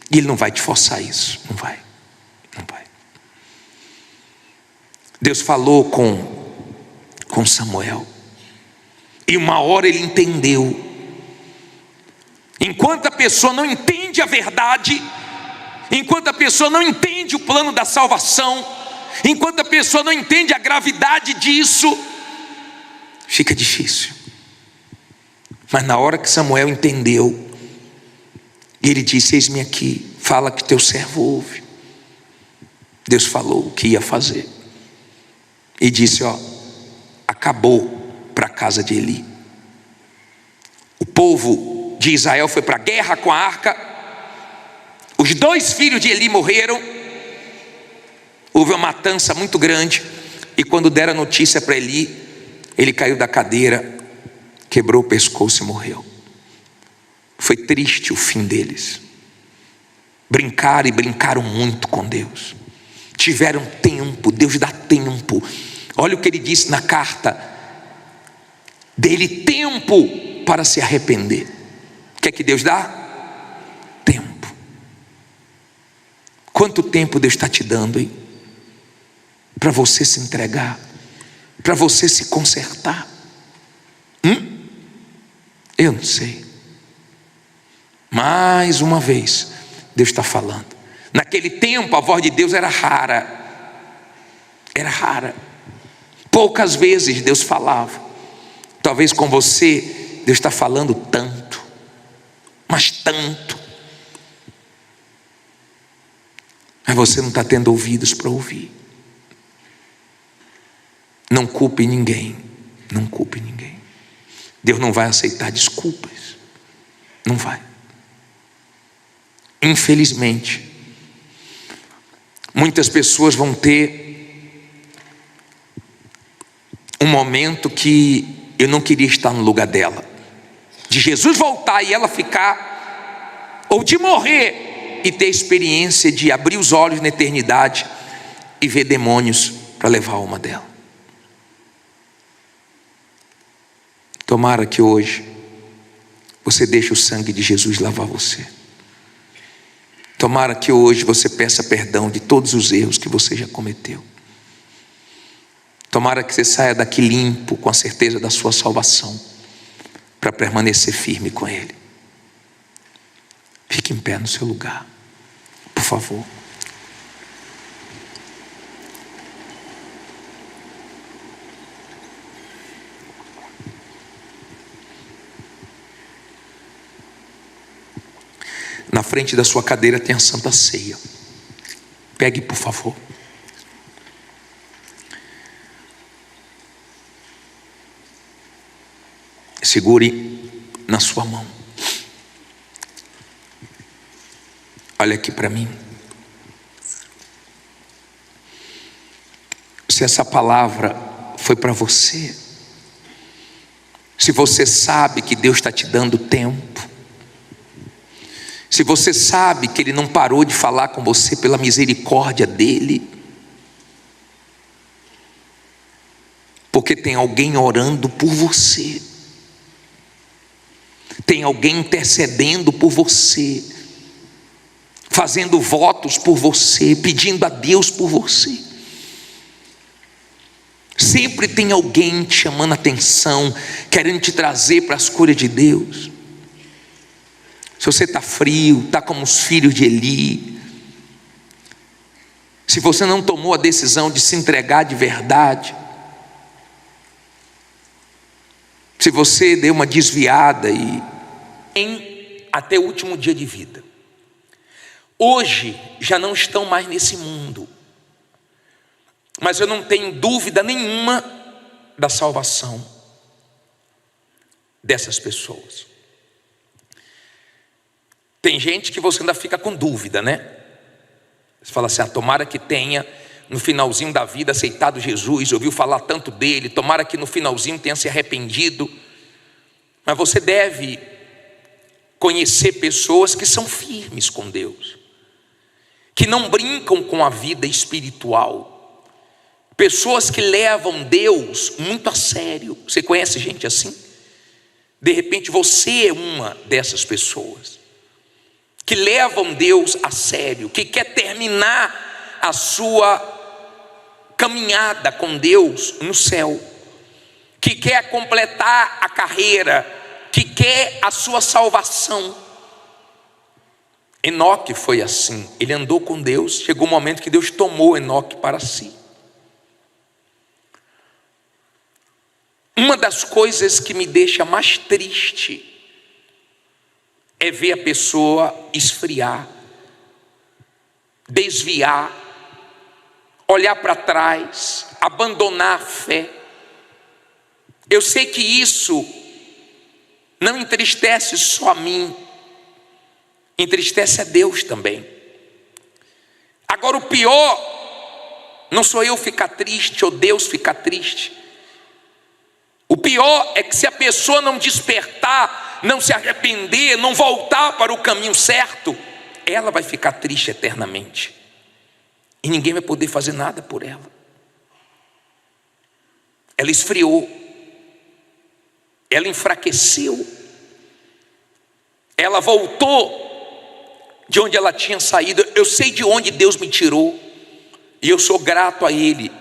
e ele não vai te forçar isso, não vai. Deus falou com Samuel. E uma hora ele entendeu. Enquanto a pessoa não entende a verdade, enquanto a pessoa não entende o plano da salvação, enquanto a pessoa não entende a gravidade disso, fica difícil. Mas na hora que Samuel entendeu, ele disse: eis-me aqui, fala que teu servo ouve. Deus falou o que ia fazer e disse: ó, acabou para a casa de Eli. O povo de Israel foi para a guerra com a arca. Os 2 filhos de Eli morreram. Houve uma matança muito grande. E quando deram a notícia para Eli, ele caiu da cadeira, quebrou o pescoço e morreu. Foi triste o fim deles. Brincaram e brincaram muito com Deus. Tiveram tempo, Deus dá tempo. Olha o que ele disse na carta: dê-lhe tempo para se arrepender. O que é que Deus dá? Tempo. Quanto tempo Deus está te dando, hein? Para você se entregar, para você se consertar. Eu não sei. Mais uma vez, Deus está falando. Naquele tempo a voz de Deus era rara. Era rara. Poucas vezes Deus falava. Talvez com você Deus está falando tanto, mas tanto. Mas você não está tendo ouvidos para ouvir. Não culpe ninguém. Não culpe ninguém. Deus não vai aceitar desculpas. Não vai. Infelizmente, muitas pessoas vão ter um momento que eu não queria estar no lugar dela, de Jesus voltar e ela ficar, ou de morrer e ter a experiência de abrir os olhos na eternidade e ver demônios para levar a alma dela. Tomara que hoje você deixe o sangue de Jesus lavar você. Tomara que hoje você peça perdão de todos os erros que você já cometeu. Tomara que você saia daqui limpo, com a certeza da sua salvação, para permanecer firme com Ele. Fique em pé no seu lugar, por favor. Na frente da sua cadeira tem a Santa Ceia. Pegue, por favor. Segure na sua mão. Olha aqui para mim. Se essa palavra foi para você, se você sabe que Deus está te dando tempo, se você sabe que Ele não parou de falar com você pela misericórdia dEle, porque tem alguém orando por você, tem alguém intercedendo por você, fazendo votos por você, pedindo a Deus por você. Sempre tem alguém te chamando a atenção, querendo te trazer para as coisas de Deus. Se você está frio, está como os filhos de Eli, se você não tomou a decisão de se entregar de verdade, se você deu uma desviada até o último dia de vida, hoje já não estão mais nesse mundo, mas eu não tenho dúvida nenhuma da salvação dessas pessoas. Tem gente que você ainda fica com dúvida, né? Você fala assim: tomara que tenha no finalzinho da vida aceitado Jesus, ouviu falar tanto dele, tomara que no finalzinho tenha se arrependido. Mas você deve conhecer pessoas que são firmes com Deus, que não brincam com a vida espiritual, pessoas que levam Deus muito a sério. Você conhece gente assim? De repente você é uma dessas pessoas que levam Deus a sério, que quer terminar a sua caminhada com Deus no céu, que quer completar a carreira, que quer a sua salvação. Enoque foi assim, ele andou com Deus, chegou um momento que Deus tomou Enoque para si. Uma das coisas que me deixa mais triste é ver a pessoa esfriar, desviar, olhar para trás, abandonar a fé. Eu sei que isso não entristece só a mim, entristece a Deus também. Agora o pior não sou eu ficar triste ou Deus ficar triste. O pior é que se a pessoa não despertar, não se arrepender, não voltar para o caminho certo, ela vai ficar triste eternamente. E ninguém vai poder fazer nada por ela. Ela esfriou. Ela enfraqueceu. Ela voltou de onde ela tinha saído. Eu sei de onde Deus me tirou. E eu sou grato a Ele.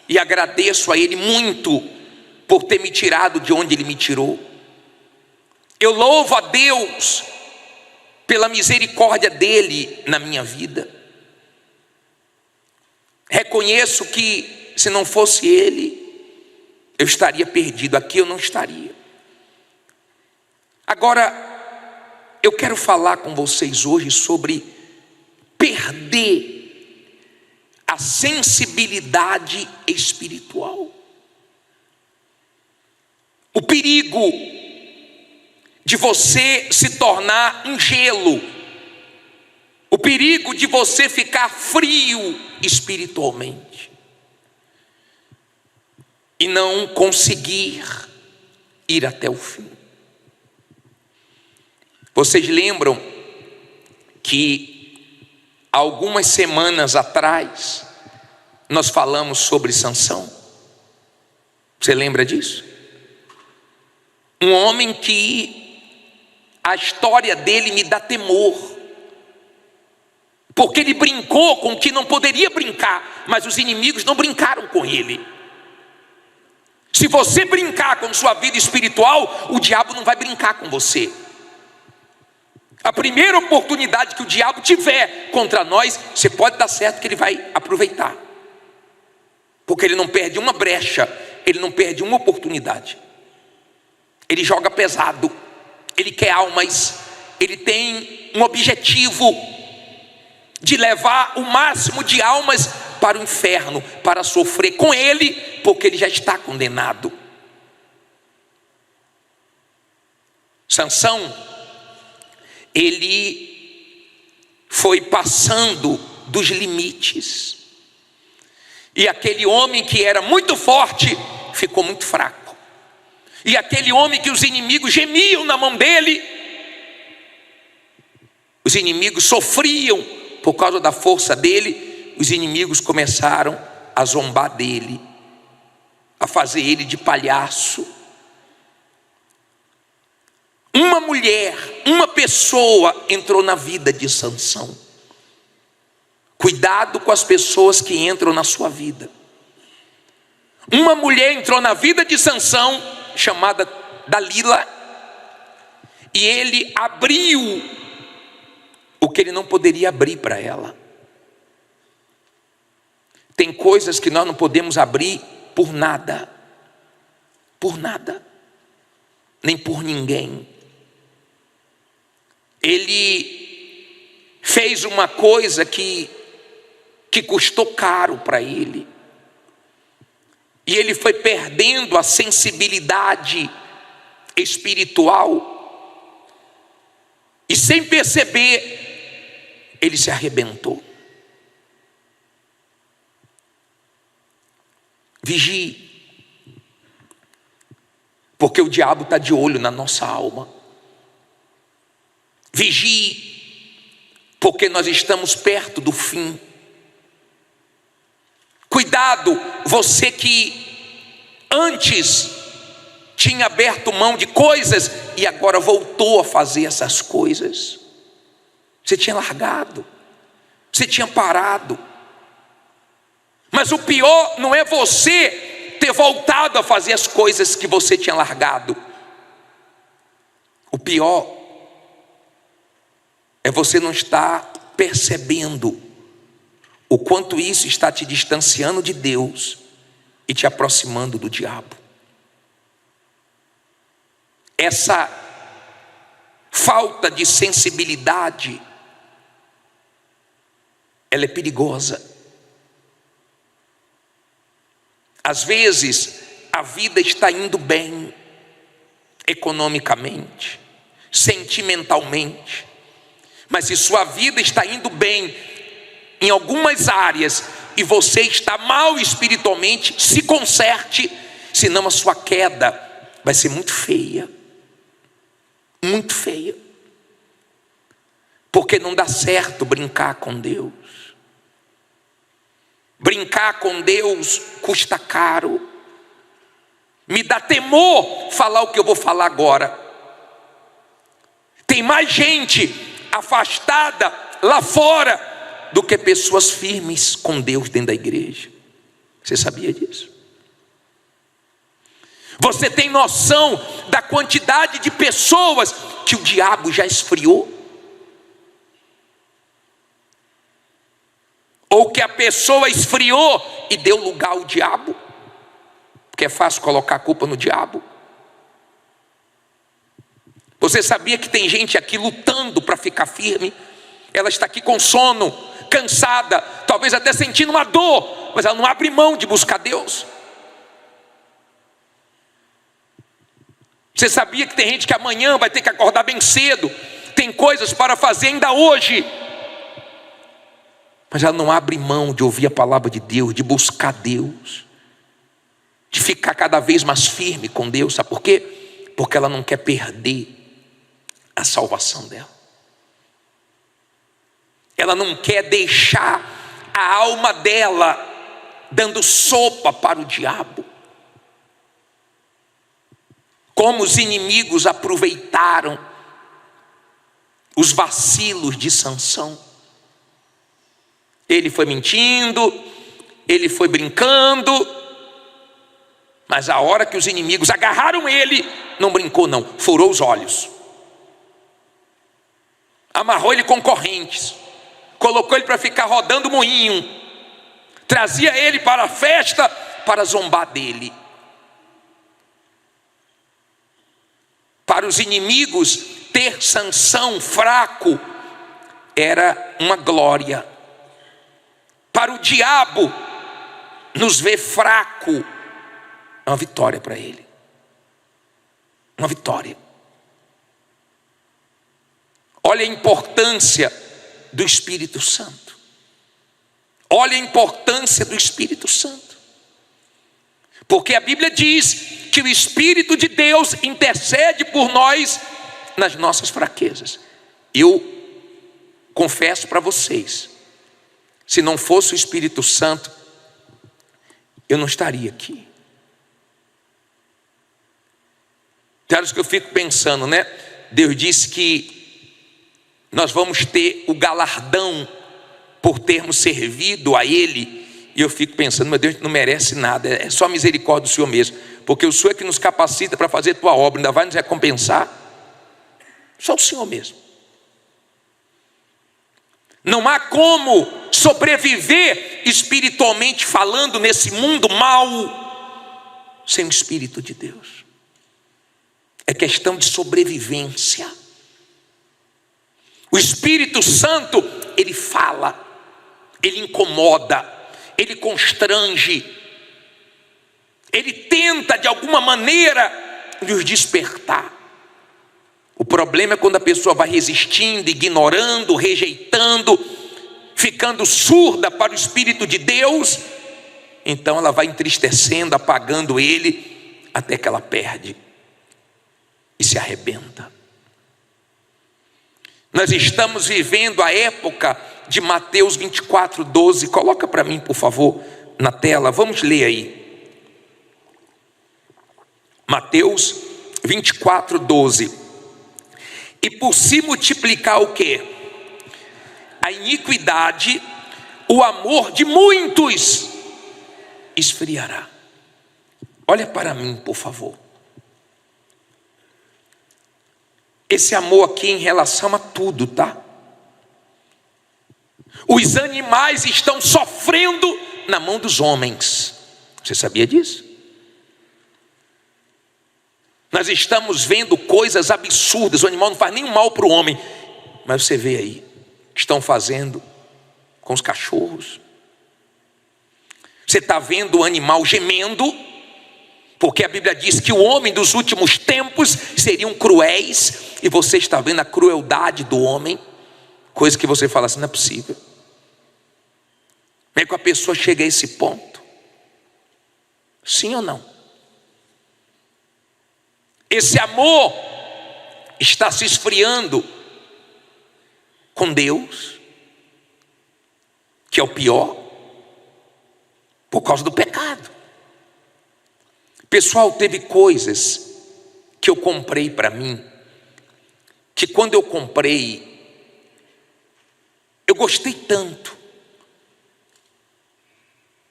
E agradeço a Ele muito por ter me tirado de onde Ele me tirou. Eu louvo a Deus pela misericórdia dEle na minha vida. Reconheço que se não fosse Ele, eu estaria perdido. Aqui eu não estaria. Agora, eu quero falar com vocês hoje sobre perder a sensibilidade espiritual. O perigo de você se tornar um gelo. O perigo de você ficar frio espiritualmente. E não conseguir ir até o fim. Vocês lembram que algumas semanas atrás nós falamos sobre Sansão? Você lembra disso? Um homem que a história dele me dá temor, porque ele brincou com o que não poderia brincar, mas os inimigos não brincaram com ele. Se você brincar com sua vida espiritual, o diabo não vai brincar com você. A primeira oportunidade que o diabo tiver contra nós, você pode dar certo que ele vai aproveitar, porque ele não perde uma brecha, ele não perde uma oportunidade. Ele joga pesado, ele quer almas, ele tem um objetivo de levar o máximo de almas para o inferno, para sofrer com ele, porque ele já está condenado. Sansão, ele foi passando dos limites, e aquele homem que era muito forte, ficou muito fraco. E aquele homem que os inimigos gemiam na mão dele, os inimigos sofriam por causa da força dele, os inimigos começaram a zombar dele, a fazer ele de palhaço. Uma mulher, uma pessoa entrou na vida de Sansão. Cuidado com as pessoas que entram na sua vida. Uma mulher entrou na vida de Sansão, chamada Dalila, e ele abriu o que ele não poderia abrir para ela. Tem coisas que nós não podemos abrir por nada, nem por ninguém. Ele fez uma coisa que custou caro para ele. E ele foi perdendo a sensibilidade espiritual. E sem perceber, ele se arrebentou. Vigie. Porque o diabo está de olho na nossa alma. Vigie. Porque nós estamos perto do fim. Cuidado, você que antes tinha aberto mão de coisas e agora voltou a fazer essas coisas. Você tinha largado, você tinha parado. Mas o pior não é você ter voltado a fazer as coisas que você tinha largado. O pior é você não estar percebendo o quanto isso está te distanciando de Deus e te aproximando do diabo. Essa falta de sensibilidade, ela é perigosa. Às vezes, a vida está indo bem, economicamente, sentimentalmente, mas se sua vida está indo bem em algumas áreas e você está mal espiritualmente, se conserte, senão a sua queda vai ser muito feia. Muito feia. Porque não dá certo brincar com Deus. Brincar com Deus custa caro. Me dá temor falar o que eu vou falar agora. Tem mais gente afastada lá fora do que pessoas firmes com Deus dentro da igreja. Você sabia disso? Você tem noção da quantidade de pessoas que o diabo já esfriou? Ou que a pessoa esfriou e deu lugar ao diabo? Porque é fácil colocar a culpa no diabo. Você sabia que tem gente aqui lutando para ficar firme? Ela está aqui com sono, cansada, talvez até sentindo uma dor, mas ela não abre mão de buscar Deus. Você sabia que tem gente que amanhã vai ter que acordar bem cedo, tem coisas para fazer ainda hoje, mas ela não abre mão de ouvir a palavra de Deus, de buscar Deus, de ficar cada vez mais firme com Deus. Sabe por quê? Porque ela não quer perder a salvação dela. Ela não quer deixar a alma dela dando sopa para o diabo. Como os inimigos aproveitaram os vacilos de Sansão. Ele foi mentindo, ele foi brincando, mas a hora que os inimigos agarraram ele, não brincou não, furou os olhos. Amarrou ele com correntes, colocou ele para ficar rodando moinho, trazia ele para a festa para zombar dele. Para os inimigos, ter Sansão fraco era uma glória. Para o diabo, nos ver fraco é uma vitória para ele. Uma vitória. Olha a importância do Espírito Santo. Olha a importância do Espírito Santo. Porque a Bíblia diz que o Espírito de Deus intercede por nós nas nossas fraquezas. Eu confesso para vocês, se não fosse o Espírito Santo, eu não estaria aqui. Tem horas que eu fico pensando, né? Deus disse que nós vamos ter o galardão por termos servido a Ele. E eu fico pensando, meu Deus, não merece nada, é só misericórdia do Senhor mesmo, porque o Senhor é que nos capacita para fazer a tua obra, ainda vai nos recompensar. Só o Senhor mesmo. Não há como sobreviver espiritualmente falando nesse mundo mau sem o Espírito de Deus. É questão de sobrevivência. O Espírito Santo, ele fala, ele incomoda, ele constrange, ele tenta de alguma maneira nos despertar. O problema é quando a pessoa vai resistindo, ignorando, rejeitando, ficando surda para o Espírito de Deus. Então ela vai entristecendo, apagando ele, até que ela perde e se arrebenta. Nós estamos vivendo a época de Mateus 24:12, coloca para mim por favor na tela, vamos ler aí. Mateus 24:12. E por se multiplicar o quê? A iniquidade, o amor de muitos esfriará. Olha para mim, por favor. Esse amor aqui em relação a tudo, tá? Os animais estão sofrendo na mão dos homens. Você sabia disso? Nós estamos vendo coisas absurdas. O animal não faz nenhum mal para o homem, mas você vê aí o que estão fazendo com os cachorros. Você está vendo o animal gemendo, porque a Bíblia diz que o homem dos últimos tempos seriam cruéis, e você está vendo a crueldade do homem, coisa que você fala assim: não é possível. Como é que a pessoa chega a esse ponto? Sim ou não? Esse amor está se esfriando com Deus, que é o pior, por causa do pecado. Pessoal, teve coisas que eu comprei para mim, que quando eu comprei, eu gostei tanto.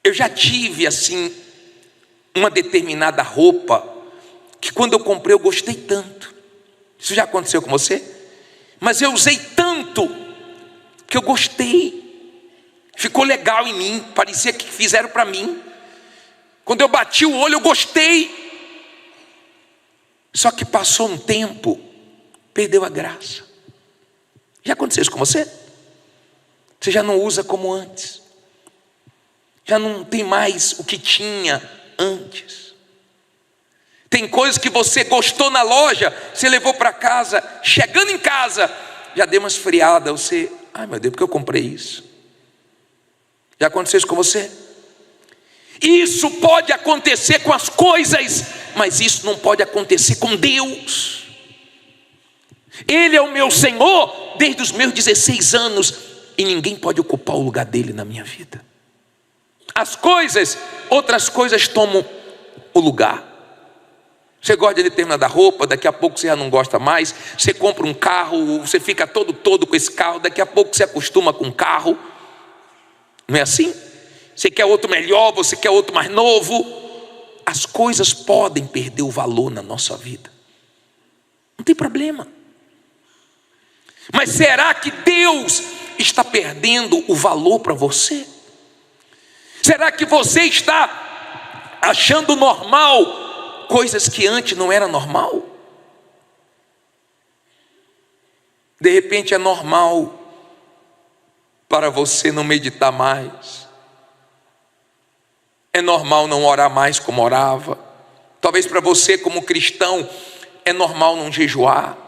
Eu já tive assim uma determinada roupa que quando eu comprei eu gostei tanto. Isso já aconteceu com você? Mas eu usei tanto que eu gostei. Ficou legal em mim, parecia que fizeram para mim. Quando eu bati o olho eu gostei. Só que passou um tempo, perdeu a graça. Já aconteceu isso com você? Você já não usa como antes. Já não tem mais o que tinha antes. Tem coisas que você gostou na loja, você levou para casa, chegando em casa, já deu uma esfriada. Você, ai meu Deus, por que eu comprei isso? Já aconteceu isso com você? Isso pode acontecer com as coisas, mas isso não pode acontecer com Deus. Ele é o meu Senhor desde os meus 16 anos, e ninguém pode ocupar o lugar dele na minha vida. As coisas, outras coisas tomam o lugar. Você gosta de determinada roupa, daqui a pouco você já não gosta mais. Você compra um carro, você fica todo com esse carro, daqui a pouco você acostuma com o carro. Não é assim? Você quer outro melhor, você quer outro mais novo. As coisas podem perder o valor na nossa vida. Não tem problema. Mas será que Deus está perdendo o valor para você? Será que você está achando normal coisas que antes não era normal? De repente é normal para você não meditar mais. É normal não orar mais como orava. Talvez para você como cristão é normal não jejuar.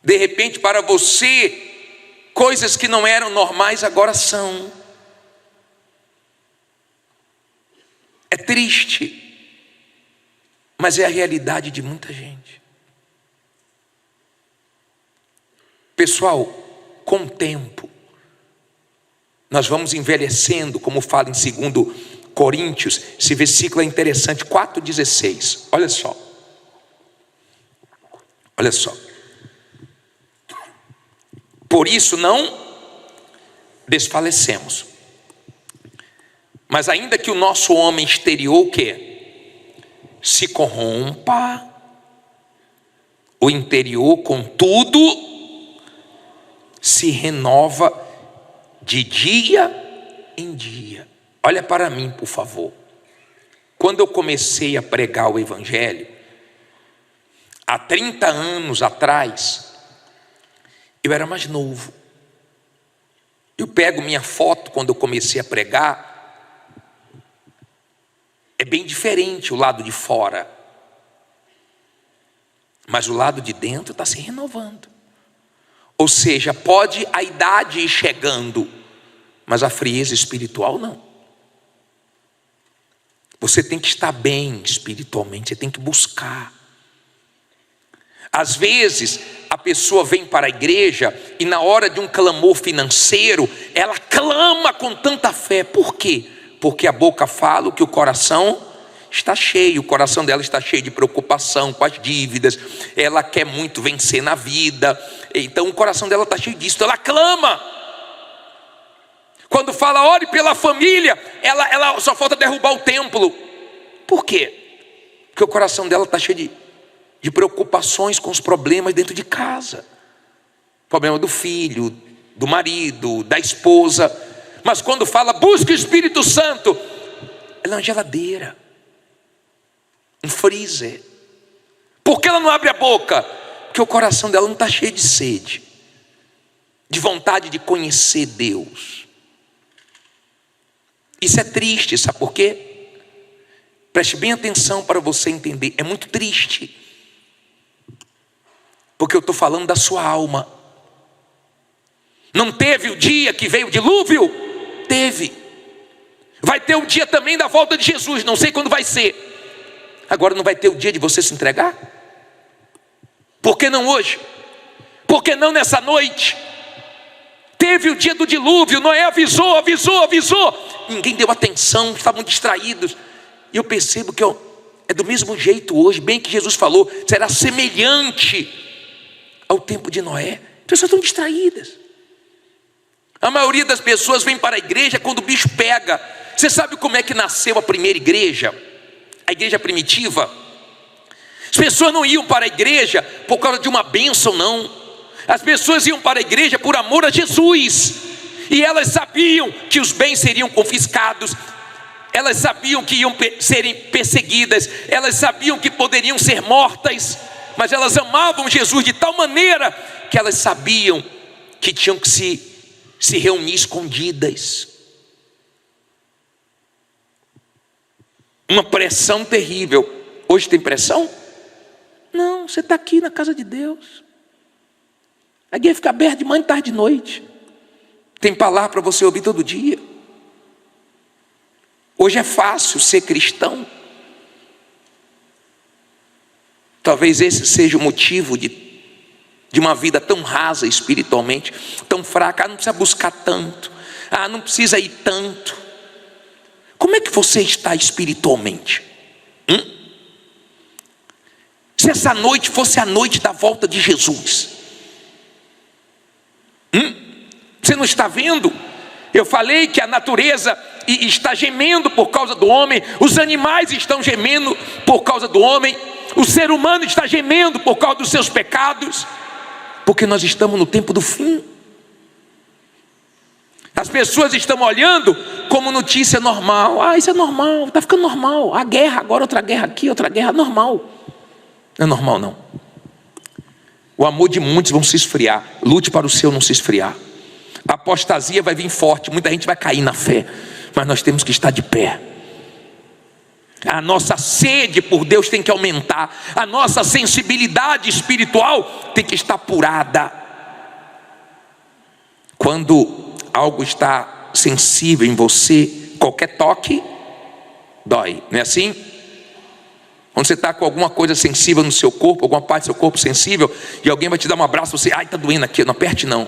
De repente para você coisas que não eram normais agora são. É triste, mas é a realidade de muita gente. Pessoal, com o tempo, nós vamos envelhecendo, como fala em 2 Coríntios, esse versículo é interessante, 4,16. Olha só. Olha só. Por isso não desfalecemos. Mas ainda que o nosso homem exterior, o quê? Se corrompa, o interior, contudo, se renova de dia em dia. Olha para mim, por favor. Quando eu comecei a pregar o Evangelho, há 30 anos atrás, eu era mais novo. Eu pego minha foto quando eu comecei a pregar, é bem diferente o lado de fora, mas o lado de dentro está se renovando. Ou seja, pode a idade ir chegando, mas a frieza espiritual não. Você tem que estar bem espiritualmente, você tem que buscar. Às vezes a pessoa vem para a igreja e na hora de um clamor financeiro, ela clama com tanta fé. Por quê? Porque a boca fala o que o coração está cheio. O coração dela está cheio de preocupação com as dívidas. Ela quer muito vencer na vida. Então o coração dela está cheio disso. Ela clama. Quando fala ore pela família, ela só falta derrubar o templo. Por quê? Porque o coração dela está cheio de preocupações com os problemas dentro de casa. Problema do filho, do marido, da esposa. Mas quando fala, busca o Espírito Santo, ela é uma geladeira, um freezer. Por que ela não abre a boca? Porque o coração dela não está cheio de sede, de vontade de conhecer Deus. Isso é triste, sabe por quê? Preste bem atenção para você entender. É muito triste, porque eu estou falando da sua alma. Não teve o dia que veio o dilúvio? Teve. Vai ter o dia também da volta de Jesus, não sei quando vai ser. Agora não vai ter o dia de você se entregar? Por que não hoje? Por que não nessa noite? Teve o dia do dilúvio, Noé avisou. Ninguém deu atenção, estavam distraídos. E eu percebo que é do mesmo jeito hoje, bem que Jesus falou, será semelhante ao tempo de Noé. As pessoas estão distraídas. A maioria das pessoas vem para a igreja quando o bicho pega. Você sabe como é que nasceu a primeira igreja? A igreja primitiva? As pessoas não iam para a igreja por causa de uma bênção, não. As pessoas iam para a igreja por amor a Jesus. E elas sabiam que os bens seriam confiscados. Elas sabiam que iam serem perseguidas. Elas sabiam que poderiam ser mortas. Mas elas amavam Jesus de tal maneira que elas sabiam que tinham que se reunir escondidas. Uma pressão terrível. Hoje tem pressão? Não, você está aqui na casa de Deus. A igreja fica aberta de manhã, tarde e noite. Tem palavra para você ouvir todo dia. Hoje é fácil ser cristão. Talvez esse seja o motivo de uma vida tão rasa espiritualmente, tão fraca. Não precisa buscar tanto. Não precisa ir tanto. Como é que você está espiritualmente? Se essa noite fosse a noite da volta de Jesus, você não está vendo? Eu falei que a natureza está gemendo por causa do homem, os animais estão gemendo por causa do homem, o ser humano está gemendo por causa dos seus pecados, porque nós estamos no tempo do fim. As pessoas estão olhando como notícia normal. Isso é normal, está ficando normal. A guerra agora, outra guerra aqui, outra guerra, normal. Não é normal não. O amor de muitos vão se esfriar. Lute para o seu não se esfriar. A apostasia vai vir forte, muita gente vai cair na fé, mas nós temos que estar de pé. A nossa sede por Deus tem que aumentar. A nossa sensibilidade espiritual tem que estar apurada. Quando algo está sensível em você, qualquer toque dói, não é assim? Quando você está com alguma coisa sensível no seu corpo, alguma parte do seu corpo sensível, e alguém vai te dar um abraço, você, está doendo aqui, não aperte não.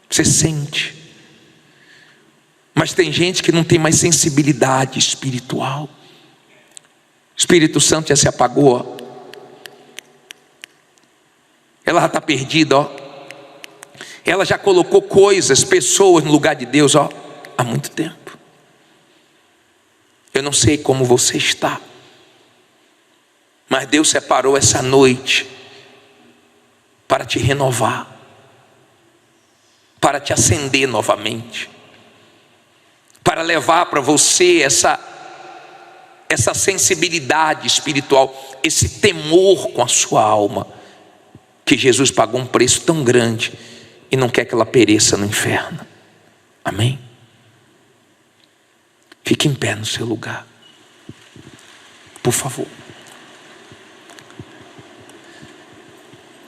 Você sente. Mas tem gente que não tem mais sensibilidade espiritual. O Espírito Santo já se apagou, ela já está perdida, ela já colocou coisas, pessoas no lugar de Deus há muito tempo. Eu não sei como você está, mas Deus separou essa noite para te renovar, para te acender novamente, para levar para você essa sensibilidade espiritual, esse temor com a sua alma, que Jesus pagou um preço tão grande e não quer que ela pereça no inferno. Amém? Fique em pé no seu lugar, por favor.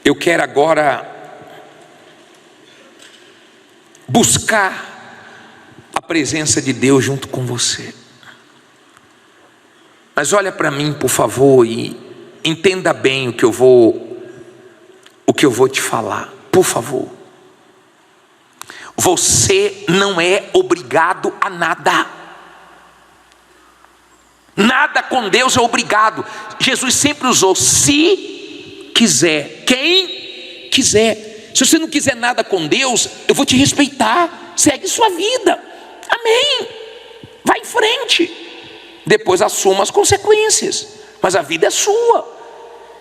Eu quero agora buscar a presença de Deus junto com você. Mas olha para mim, por favor, e entenda bem o que eu vou te falar, por favor. Você não é obrigado a nada. Nada com Deus é obrigado. Jesus sempre usou se quiser. Quem quiser. Se você não quiser nada com Deus, eu vou te respeitar. Segue sua vida. Amém. Vai em frente. depois assuma as consequências. Mas a vida é sua.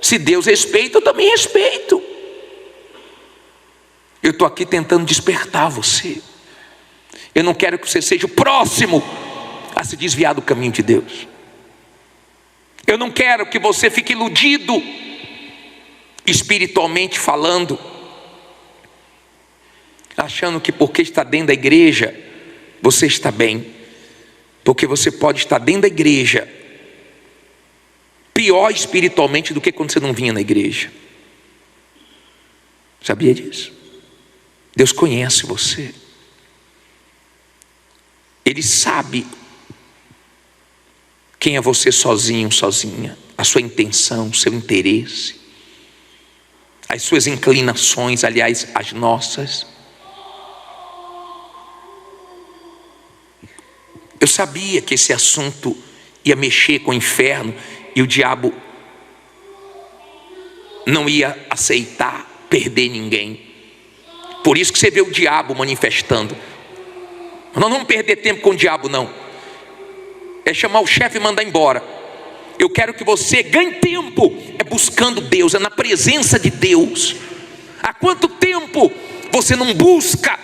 Se Deus respeita, eu também respeito. Eu estou aqui tentando despertar você. Eu não quero que você seja o próximo a se desviar do caminho de Deus. Eu não quero que você fique iludido, espiritualmente falando, achando que porque está dentro da igreja, você está bem. Porque você pode estar dentro da igreja pior espiritualmente do que quando você não vinha na igreja. Sabia disso? Deus conhece você. Ele sabe quem é você sozinho, sozinha, a sua intenção, o seu interesse, as suas inclinações, aliás, as nossas. Eu sabia que esse assunto ia mexer com o inferno e o diabo não ia aceitar perder ninguém. Por isso que você vê o diabo manifestando. Nós não vamos perder tempo com o diabo, não. É chamar o chefe e mandar embora. Eu quero que você ganhe tempo buscando Deus, é na presença de Deus. Há quanto tempo você não busca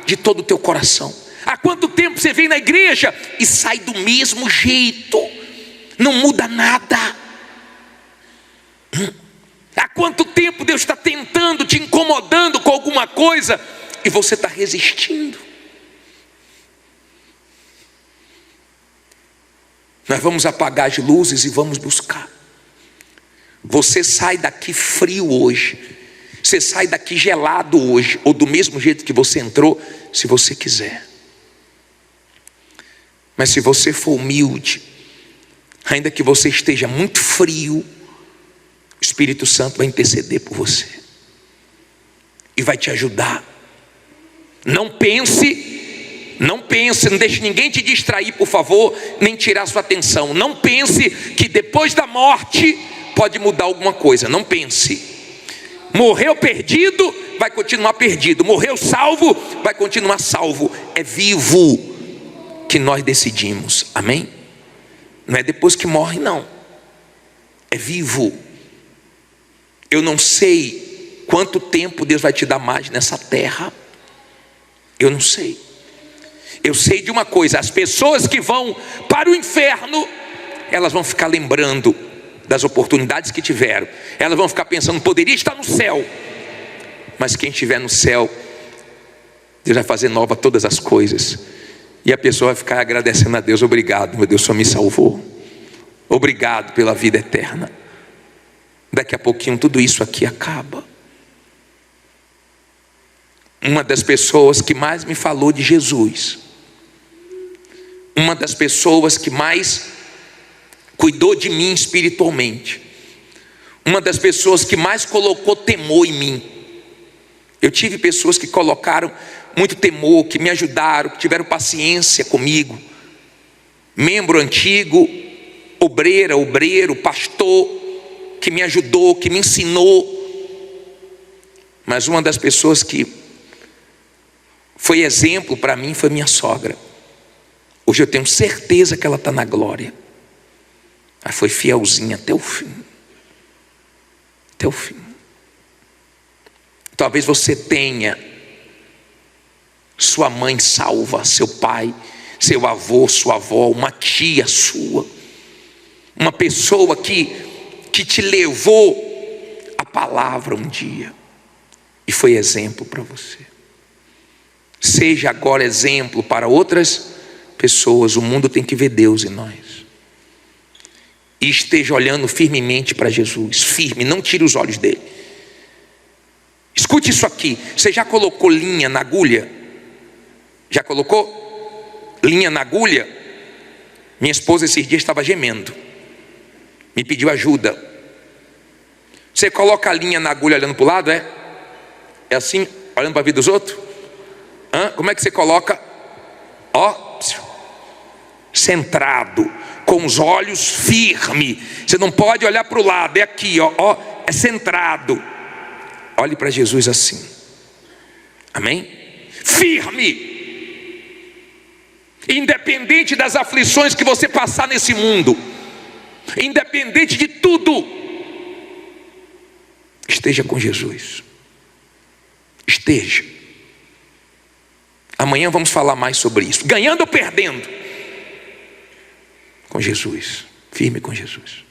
de todo o teu coração? Há quanto tempo você vem na igreja e sai do mesmo jeito? Não muda nada. Há quanto tempo Deus está tentando, te incomodando com alguma coisa e você está resistindo? Nós vamos apagar as luzes e vamos buscar. Você sai daqui frio hoje. Você sai daqui gelado hoje, ou do mesmo jeito que você entrou, se você quiser. Mas se você for humilde, ainda que você esteja muito frio, o Espírito Santo vai interceder por você e vai te ajudar. Não pense, não deixe ninguém te distrair, por favor, nem tirar sua atenção. Não pense que depois da morte pode mudar alguma coisa. Não pense. Morreu perdido, vai continuar perdido. Morreu salvo, vai continuar salvo. É vivo que nós decidimos. Amém? Não é depois que morre, não. É vivo. Eu não sei quanto tempo Deus vai te dar mais nessa terra. Eu não sei. Eu sei de uma coisa: as pessoas que vão para o inferno, elas vão ficar lembrando das oportunidades que tiveram. Elas vão ficar pensando, poderia estar no céu. Mas quem estiver no céu, Deus vai fazer nova todas as coisas. E a pessoa vai ficar agradecendo a Deus. Obrigado, meu Deus, o Senhor me salvou. Obrigado pela vida eterna. Daqui a pouquinho tudo isso aqui acaba. Uma das pessoas que mais me falou de Jesus, uma das pessoas que mais cuidou de mim espiritualmente, uma das pessoas que mais colocou temor em mim. Eu tive pessoas que colocaram muito temor, que me ajudaram, que tiveram paciência comigo. Membro antigo, obreiro, pastor, que me ajudou, que me ensinou. Mas uma das pessoas que foi exemplo para mim foi minha sogra. Hoje eu tenho certeza que ela está na glória. Ela foi fielzinha até o fim. Até o fim. Talvez você tenha sua mãe salva, seu pai, seu avô, sua avó, uma tia sua, uma pessoa que te levou a palavra um dia e foi exemplo para você. Seja agora exemplo para outras pessoas. O mundo tem que ver Deus em nós. E esteja olhando firmemente para Jesus. Firme, não tire os olhos dele. Escute isso aqui. Você já colocou linha na agulha? Já colocou linha na agulha? Minha esposa esses dias estava gemendo. Me pediu ajuda. Você coloca a linha na agulha olhando para o lado, é? É assim, olhando para a vida dos outros? Como é que você coloca? Ó, centrado, com os olhos firmes. Você não pode olhar para o lado, é aqui, ó, é centrado. Olhe para Jesus assim. Amém? Firme. Independente das aflições que você passar nesse mundo, independente de tudo, esteja com Jesus. Esteja. Amanhã vamos falar mais sobre isso. Ganhando ou perdendo? Com Jesus. Firme com Jesus.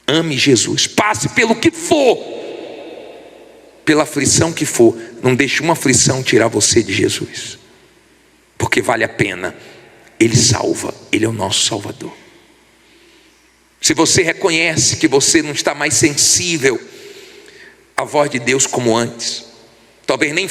Ame Jesus. Passe pelo que for. Pela aflição que for. Não deixe uma aflição tirar você de Jesus. Porque vale a pena. Ele salva. Ele é o nosso Salvador. Se você reconhece que você não está mais sensível à voz de Deus como antes, talvez nem